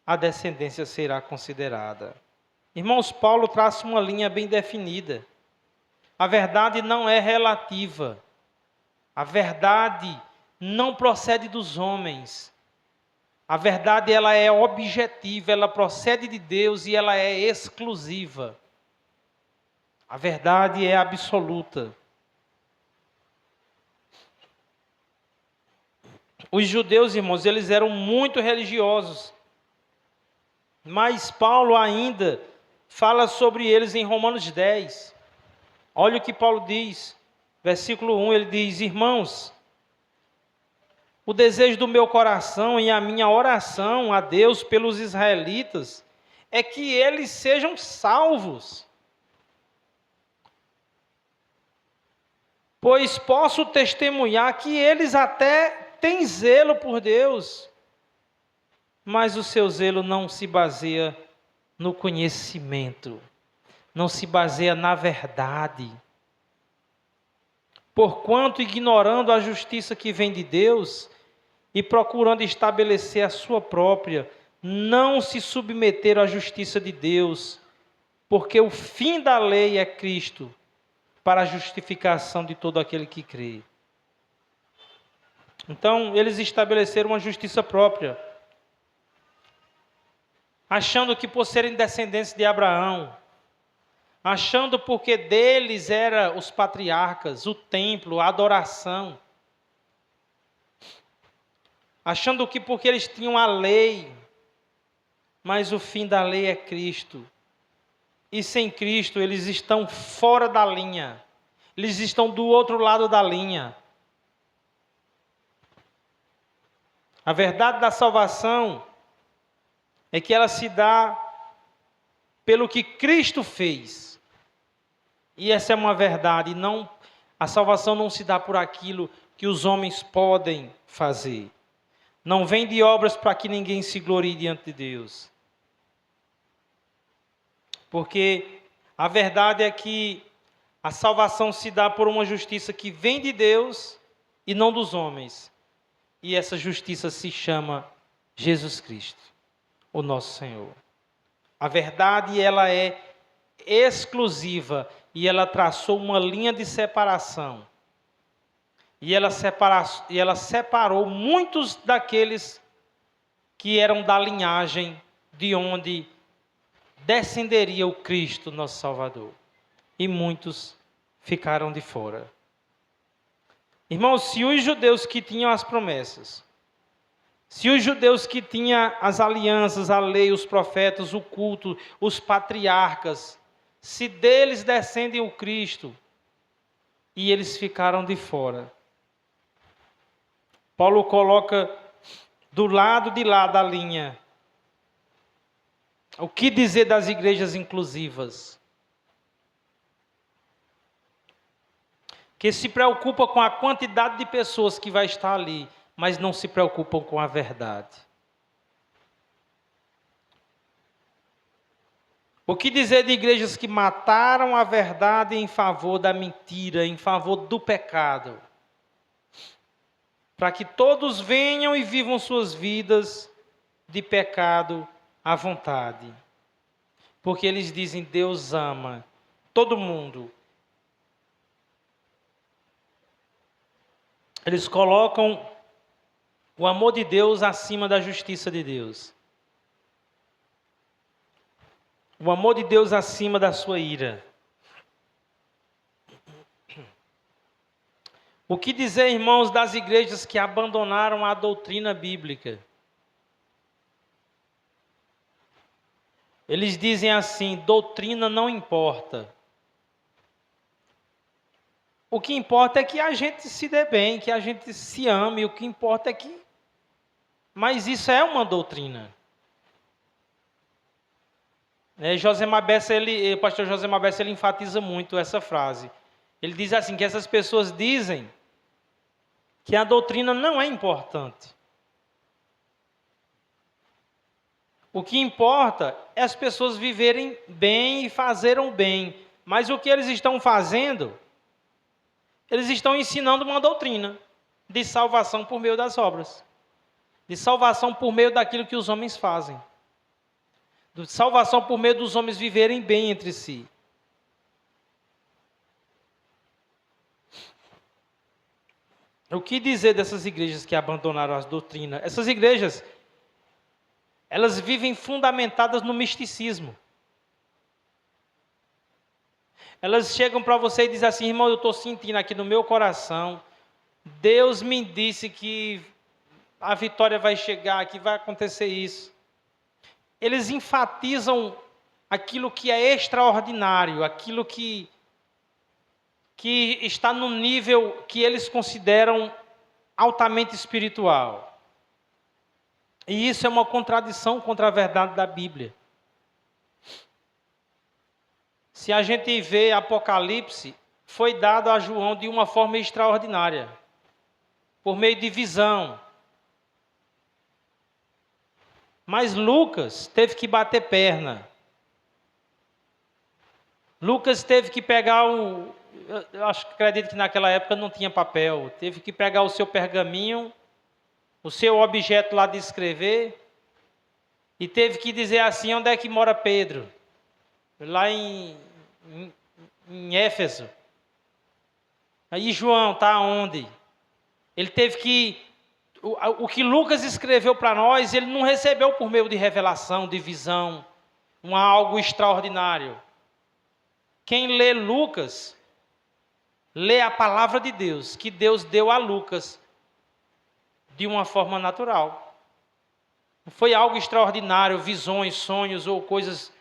a descendência será considerada. Irmãos, Paulo traça uma linha bem definida. A verdade não é relativa. A verdade não procede dos homens. A verdade, ela é objetiva, ela procede de Deus e ela é exclusiva. A verdade é absoluta. Os judeus, irmãos, eles eram muito religiosos. Mas Paulo ainda fala sobre eles em Romanos 10. Olha o que Paulo diz. Versículo 1, ele diz: irmãos, o desejo do meu coração e a minha oração a Deus pelos israelitas é que eles sejam salvos. Pois posso testemunhar que eles até têm zelo por Deus, mas o seu zelo não se baseia no conhecimento, não se baseia na verdade. Porquanto, ignorando a justiça que vem de Deus e procurando estabelecer a sua própria, não se submeteram à justiça de Deus, porque o fim da lei é Cristo, para a justificação de todo aquele que crê. Então, eles estabeleceram uma justiça própria, achando que por serem descendentes de Abraão, achando porque deles eram os patriarcas, o templo, a adoração, achando que porque eles tinham a lei, mas o fim da lei é Cristo. E sem Cristo eles estão fora da linha, eles estão do outro lado da linha. A verdade da salvação é que ela se dá pelo que Cristo fez. E essa é uma verdade, não, a salvação não se dá por aquilo que os homens podem fazer. Não vem de obras para que ninguém se glorie diante de Deus. Porque a verdade é que a salvação se dá por uma justiça que vem de Deus e não dos homens. E essa justiça se chama Jesus Cristo, o nosso Senhor. A verdade, ela é exclusiva e ela traçou uma linha de separação. E ela separou muitos daqueles que eram da linhagem de onde descenderia o Cristo, nosso Salvador. E muitos ficaram de fora. Irmãos, se os judeus que tinham as promessas, se os judeus que tinham as alianças, a lei, os profetas, o culto, os patriarcas, se deles descendem o Cristo, e eles ficaram de fora, Paulo coloca do lado de lá da linha, o que dizer das igrejas inclusivas? Que se preocupa com a quantidade de pessoas que vai estar ali, mas não se preocupam com a verdade. O que dizer de igrejas que mataram a verdade em favor da mentira, em favor do pecado? Para que todos venham e vivam suas vidas de pecado à vontade. Porque eles dizem: Deus ama todo mundo. Eles colocam o amor de Deus acima da justiça de Deus. O amor de Deus acima da sua ira. O que dizer, irmãos, das igrejas que abandonaram a doutrina bíblica? Eles dizem assim: doutrina não importa. O que importa é que a gente se dê bem, que a gente se ame, o que importa é que... Mas isso é uma doutrina. O pastor Josemar Bessa, ele enfatiza muito essa frase. Ele diz assim, que essas pessoas dizem que a doutrina não é importante. O que importa é as pessoas viverem bem e fazerem bem. Mas o que eles estão fazendo? Eles estão ensinando uma doutrina de salvação por meio das obras. De salvação por meio daquilo que os homens fazem. De salvação por meio dos homens viverem bem entre si. O que dizer dessas igrejas que abandonaram as doutrinas? Essas igrejas, elas vivem fundamentadas no misticismo. Elas chegam para você e dizem assim: irmão, eu estou sentindo aqui no meu coração, Deus me disse que a vitória vai chegar, que vai acontecer isso. Eles enfatizam aquilo que é extraordinário, aquilo que está no nível que eles consideram altamente espiritual. E isso é uma contradição contra a verdade da Bíblia. Se a gente vê Apocalipse, foi dado a João de uma forma extraordinária, por meio de visão. Mas Lucas teve que bater perna. Lucas teve que pegar acredito que naquela época não tinha papel. Teve que pegar o seu pergaminho, o seu objeto lá de escrever, e teve que dizer assim: onde é que mora Pedro? Lá em Éfeso. Aí João está onde? Ele teve que... O que Lucas escreveu para nós, ele não recebeu por meio de revelação, de visão, algo extraordinário. Quem lê Lucas, lê a palavra de Deus, que Deus deu a Lucas de uma forma natural. Não foi algo extraordinário, visões, sonhos ou coisas.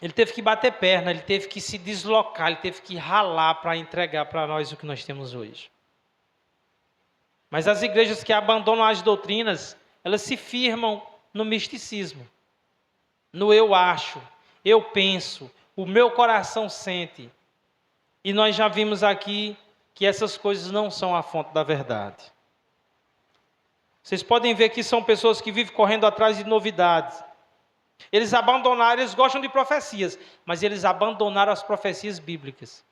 Ele teve que bater perna, ele teve que se deslocar, ele teve que ralar para entregar para nós o que nós temos hoje. Mas as igrejas que abandonam as doutrinas, elas se firmam no misticismo, no eu acho, eu penso, o meu coração sente. E nós já vimos aqui que essas coisas não são a fonte da verdade. Vocês podem ver que são pessoas que vivem correndo atrás de novidades. Eles abandonaram, eles gostam de profecias, mas eles abandonaram as profecias bíblicas.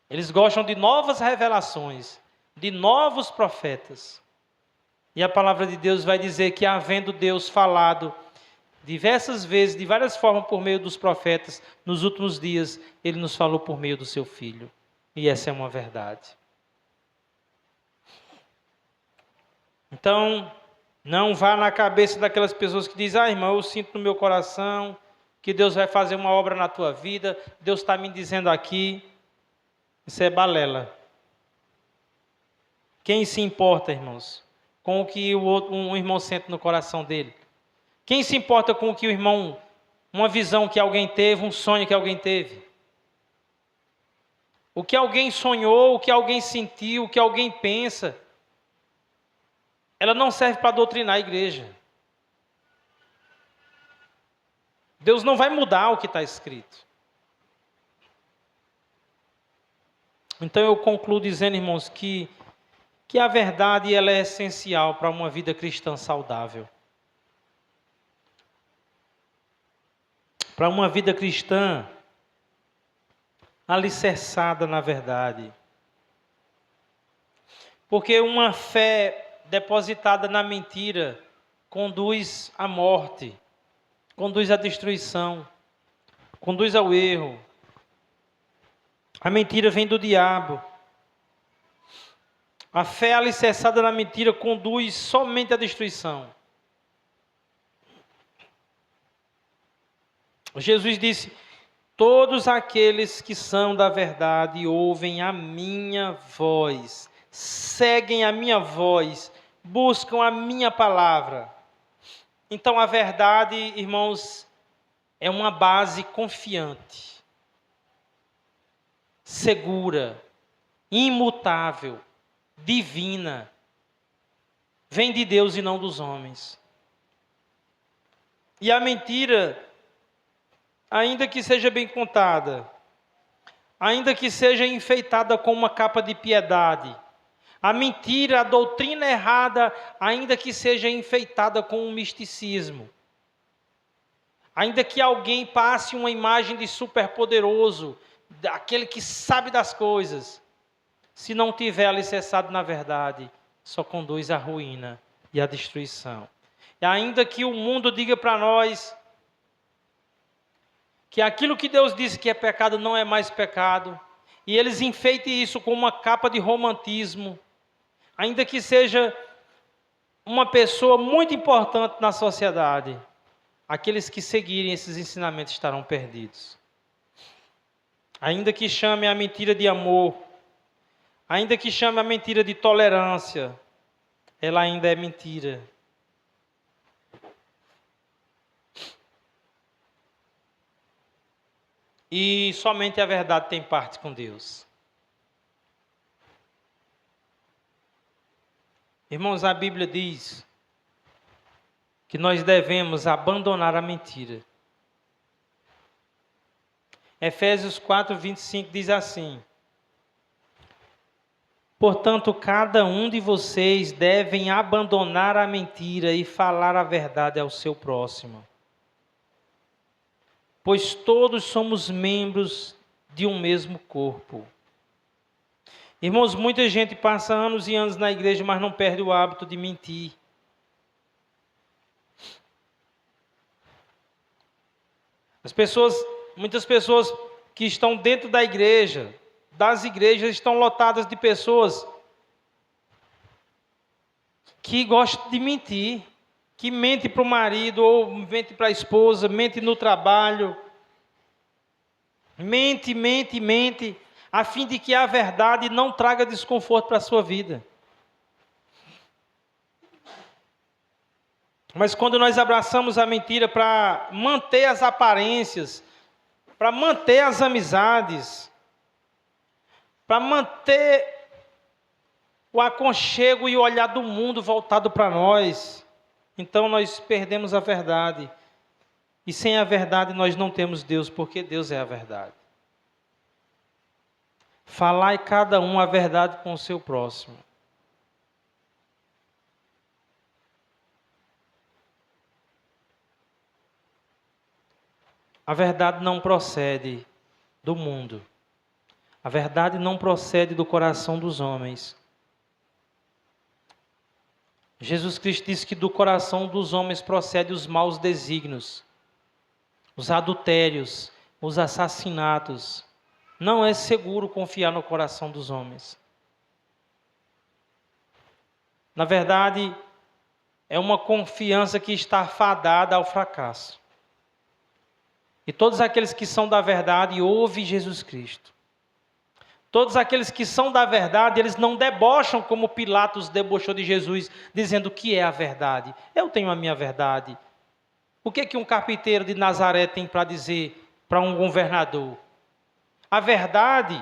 Eles gostam de novas revelações, de novos profetas. E a palavra de Deus vai dizer que, havendo Deus falado diversas vezes, de várias formas, por meio dos profetas, nos últimos dias, Ele nos falou por meio do seu Filho. E essa é uma verdade. Então, não vá na cabeça daquelas pessoas que dizem: irmão, eu sinto no meu coração que Deus vai fazer uma obra na tua vida, Deus está me dizendo aqui. Isso é balela. Quem se importa, irmãos, com o que um irmão sente no coração dele? Quem se importa com o que o irmão, uma visão que alguém teve, um sonho que alguém teve? O que alguém sonhou, o que alguém sentiu, o que alguém pensa, ela não serve para doutrinar a igreja. Deus não vai mudar o que está escrito. Então eu concluo dizendo, irmãos, que a verdade ela é essencial para uma vida cristã saudável. Para uma vida cristã alicerçada na verdade. Porque uma fé depositada na mentira conduz à morte, conduz à destruição, conduz ao erro. A mentira vem do diabo. A fé alicerçada na mentira conduz somente à destruição. Jesus disse: todos aqueles que são da verdade ouvem a minha voz, seguem a minha voz, buscam a minha palavra. Então a verdade, irmãos, é uma base confiante, segura, imutável, divina. Vem de Deus e não dos homens. E a mentira, ainda que seja bem contada, ainda que seja enfeitada com uma capa de piedade, a mentira, a doutrina errada, ainda que seja enfeitada com um misticismo, ainda que alguém passe uma imagem de superpoderoso, daquele que sabe das coisas, se não tiver alicerçado na verdade, só conduz à ruína e à destruição. E ainda que o mundo diga para nós que aquilo que Deus disse que é pecado não é mais pecado, e eles enfeitem isso com uma capa de romantismo, ainda que seja uma pessoa muito importante na sociedade, aqueles que seguirem esses ensinamentos estarão perdidos. Ainda que chame a mentira de amor, ainda que chame a mentira de tolerância, ela ainda é mentira. E somente a verdade tem parte com Deus. Irmãos, a Bíblia diz que nós devemos abandonar a mentira. Efésios 4:25 diz assim: portanto, cada um de vocês deve abandonar a mentira e falar a verdade ao seu próximo, pois todos somos membros de um mesmo corpo. Irmãos, muita gente passa anos e anos na igreja, mas não perde o hábito de mentir. Muitas pessoas que estão dentro da igreja, das igrejas, estão lotadas de pessoas que gostam de mentir, que mente para o marido, ou mente para a esposa, mente no trabalho. Mente, a fim de que a verdade não traga desconforto para a sua vida. Mas quando nós abraçamos a mentira para manter as aparências, para manter as amizades, para manter o aconchego e o olhar do mundo voltado para nós, então nós perdemos a verdade. E sem a verdade nós não temos Deus, porque Deus é a verdade. Falai cada um a verdade com o seu próximo. A verdade não procede do mundo. A verdade não procede do coração dos homens. Jesus Cristo disse que do coração dos homens procedem os maus desígnios, os adultérios, os assassinatos. Não é seguro confiar no coração dos homens. Na verdade, é uma confiança que está fadada ao fracasso. E todos aqueles que são da verdade ouvem Jesus Cristo. Todos aqueles que são da verdade, eles não debocham como Pilatos debochou de Jesus, dizendo que é a verdade. Eu tenho a minha verdade. O que um carpinteiro de Nazaré tem para dizer para um governador? A verdade,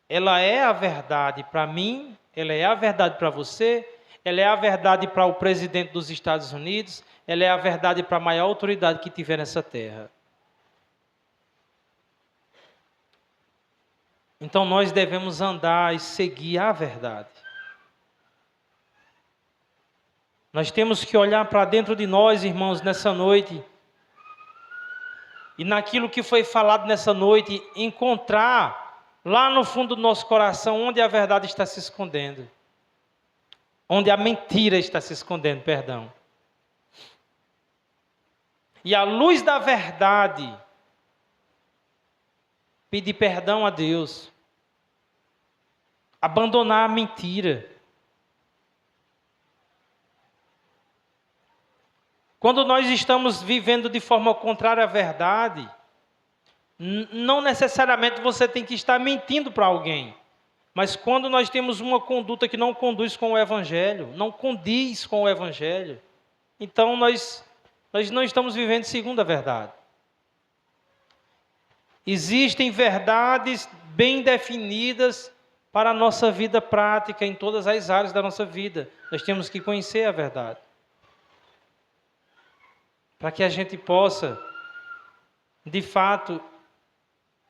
ela é a verdade para mim, ela é a verdade para você, ela é a verdade para o presidente dos Estados Unidos, ela é a verdade para a maior autoridade que tiver nessa terra. Então nós devemos andar e seguir a verdade. Nós temos que olhar para dentro de nós, irmãos, nessa noite, e naquilo que foi falado nessa noite, encontrar lá no fundo do nosso coração onde a verdade está se escondendo. Onde a mentira está se escondendo, perdão. E à luz da verdade, pedir perdão a Deus. Abandonar a mentira. Quando nós estamos vivendo de forma contrária à verdade, não necessariamente você tem que estar mentindo para alguém. Mas quando nós temos uma conduta que não conduz com o Evangelho, não condiz com o Evangelho, então nós não estamos vivendo segundo a verdade. Existem verdades bem definidas para a nossa vida prática, em todas as áreas da nossa vida. Nós temos que conhecer a verdade, para que a gente possa, de fato,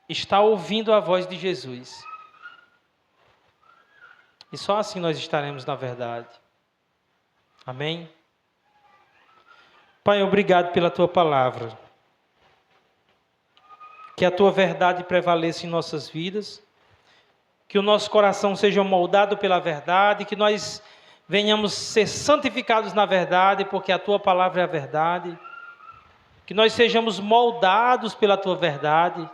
estar ouvindo a voz de Jesus. E só assim nós estaremos na verdade. Amém? Pai, obrigado pela Tua palavra. Que a Tua verdade prevaleça em nossas vidas. Que o nosso coração seja moldado pela verdade. Que nós venhamos ser santificados na verdade, porque a Tua palavra é a verdade. Que nós sejamos moldados pela Tua verdade.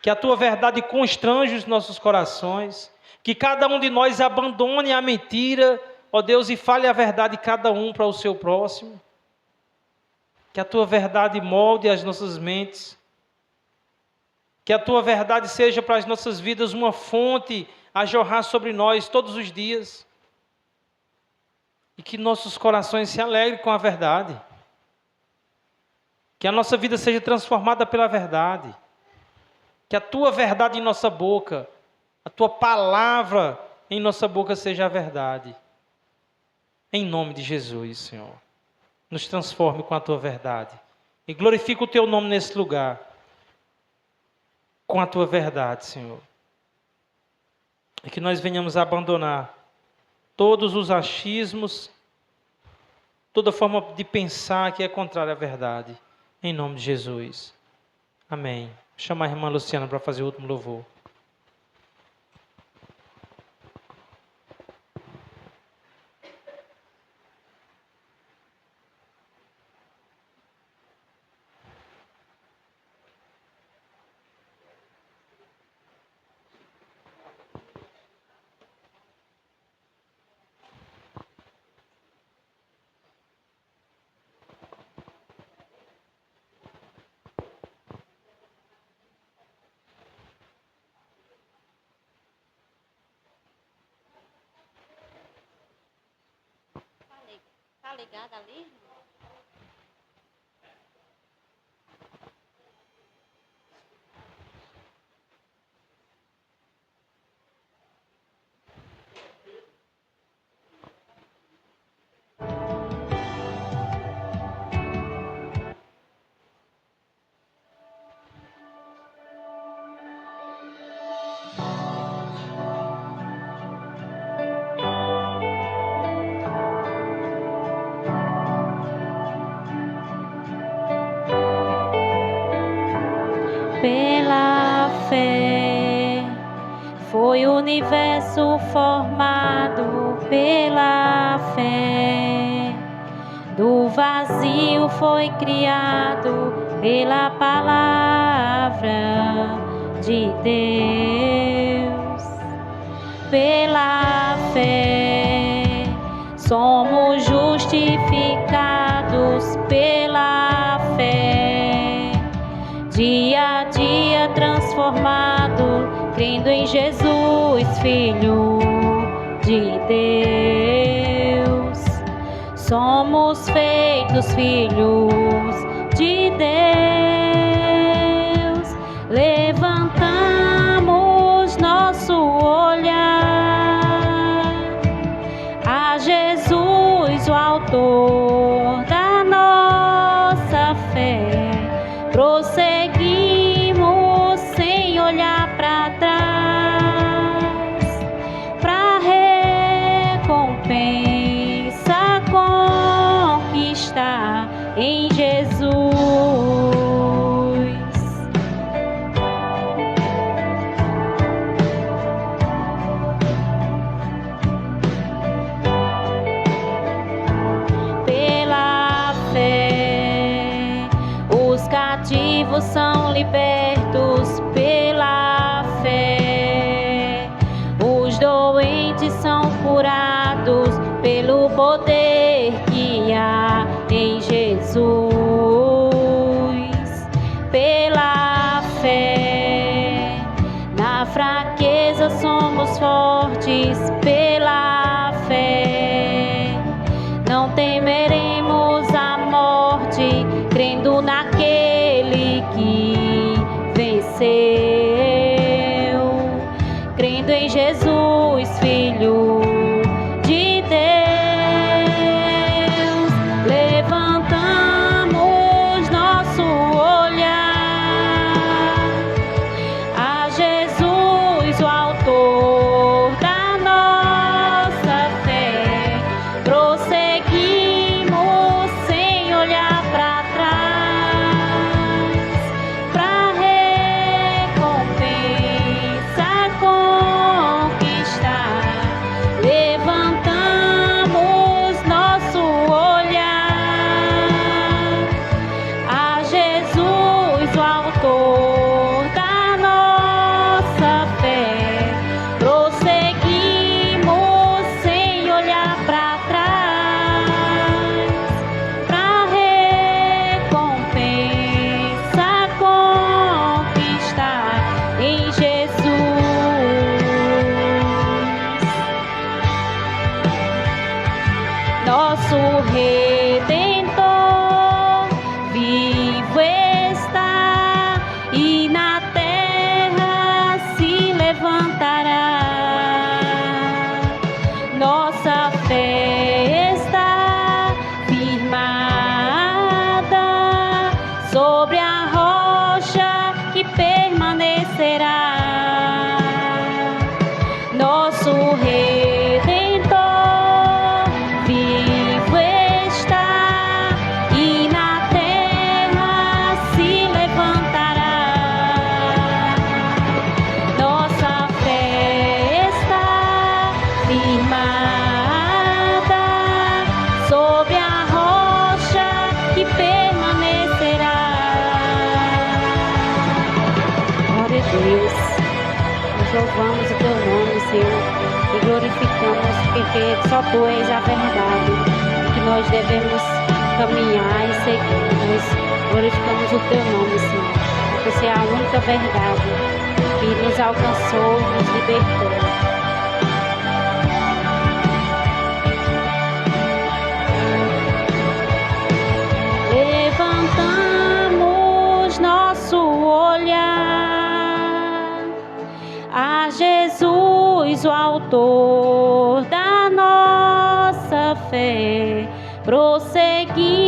Que a tua verdade constrange os nossos corações. Que cada um de nós abandone a mentira, ó Deus, e fale a verdade cada um para o seu próximo. Que a tua verdade molde as nossas mentes. Que a tua verdade seja para as nossas vidas uma fonte a jorrar sobre nós todos os dias. E que nossos corações se alegrem com a verdade. Que a nossa vida seja transformada pela verdade. Que a tua verdade em nossa boca, a tua palavra em nossa boca seja a verdade. Em nome de Jesus, Senhor. Nos transforme com a tua verdade. E glorifica o teu nome nesse lugar. Com a tua verdade, Senhor. E que nós venhamos a abandonar todos os achismos, toda forma de pensar que é contrária à verdade. Em nome de Jesus. Amém. Vou chamar a irmã Luciana para fazer o último louvor. Tá ligado ali? Pela fé foi o universo formado, pela fé do vazio foi criado, pela palavra de Deus. Pela fé somos justificados, pela fé dia a dia transformado, crendo em Jesus, Filho de Deus. Somos feitos filhos de Deus. Levantamos nosso olhar a Jesus, o autor da nossa fé. Prosseguimos sem olhar para trás, para recompensa conquistar em Jesus. Pela fé, os cativos são libertos, pela fé. Os doentes são curados pelo poder que há em Jesus. Pela fé, na fraqueza somos fortes, pela fé. Não temeremos a morte, crendo naquele que venceu, crendo em Jesus, Filho de Deus. Levantamos nosso olhar permanecerá. Nosso Redentor vivo está e na terra se levantará. Nossa fé está firmada sobre a rocha que permanecerá. Glória a Deus. Nós louvamos o teu nome, Senhor, e glorificamos porque só tu és a verdade e que nós devemos caminhar e seguir. Nós glorificamos o teu nome, Senhor, porque você é a única verdade que nos alcançou, nos libertou. Levantamos nosso olhar a Jesus, o autor da nossa fé. Prosseguimos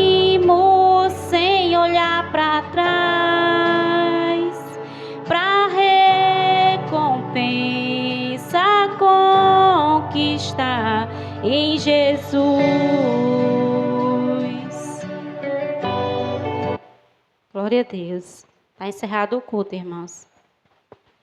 sem olhar para trás, para recompensa conquistar em Jesus. Glória a Deus. Está encerrado o culto, irmãos.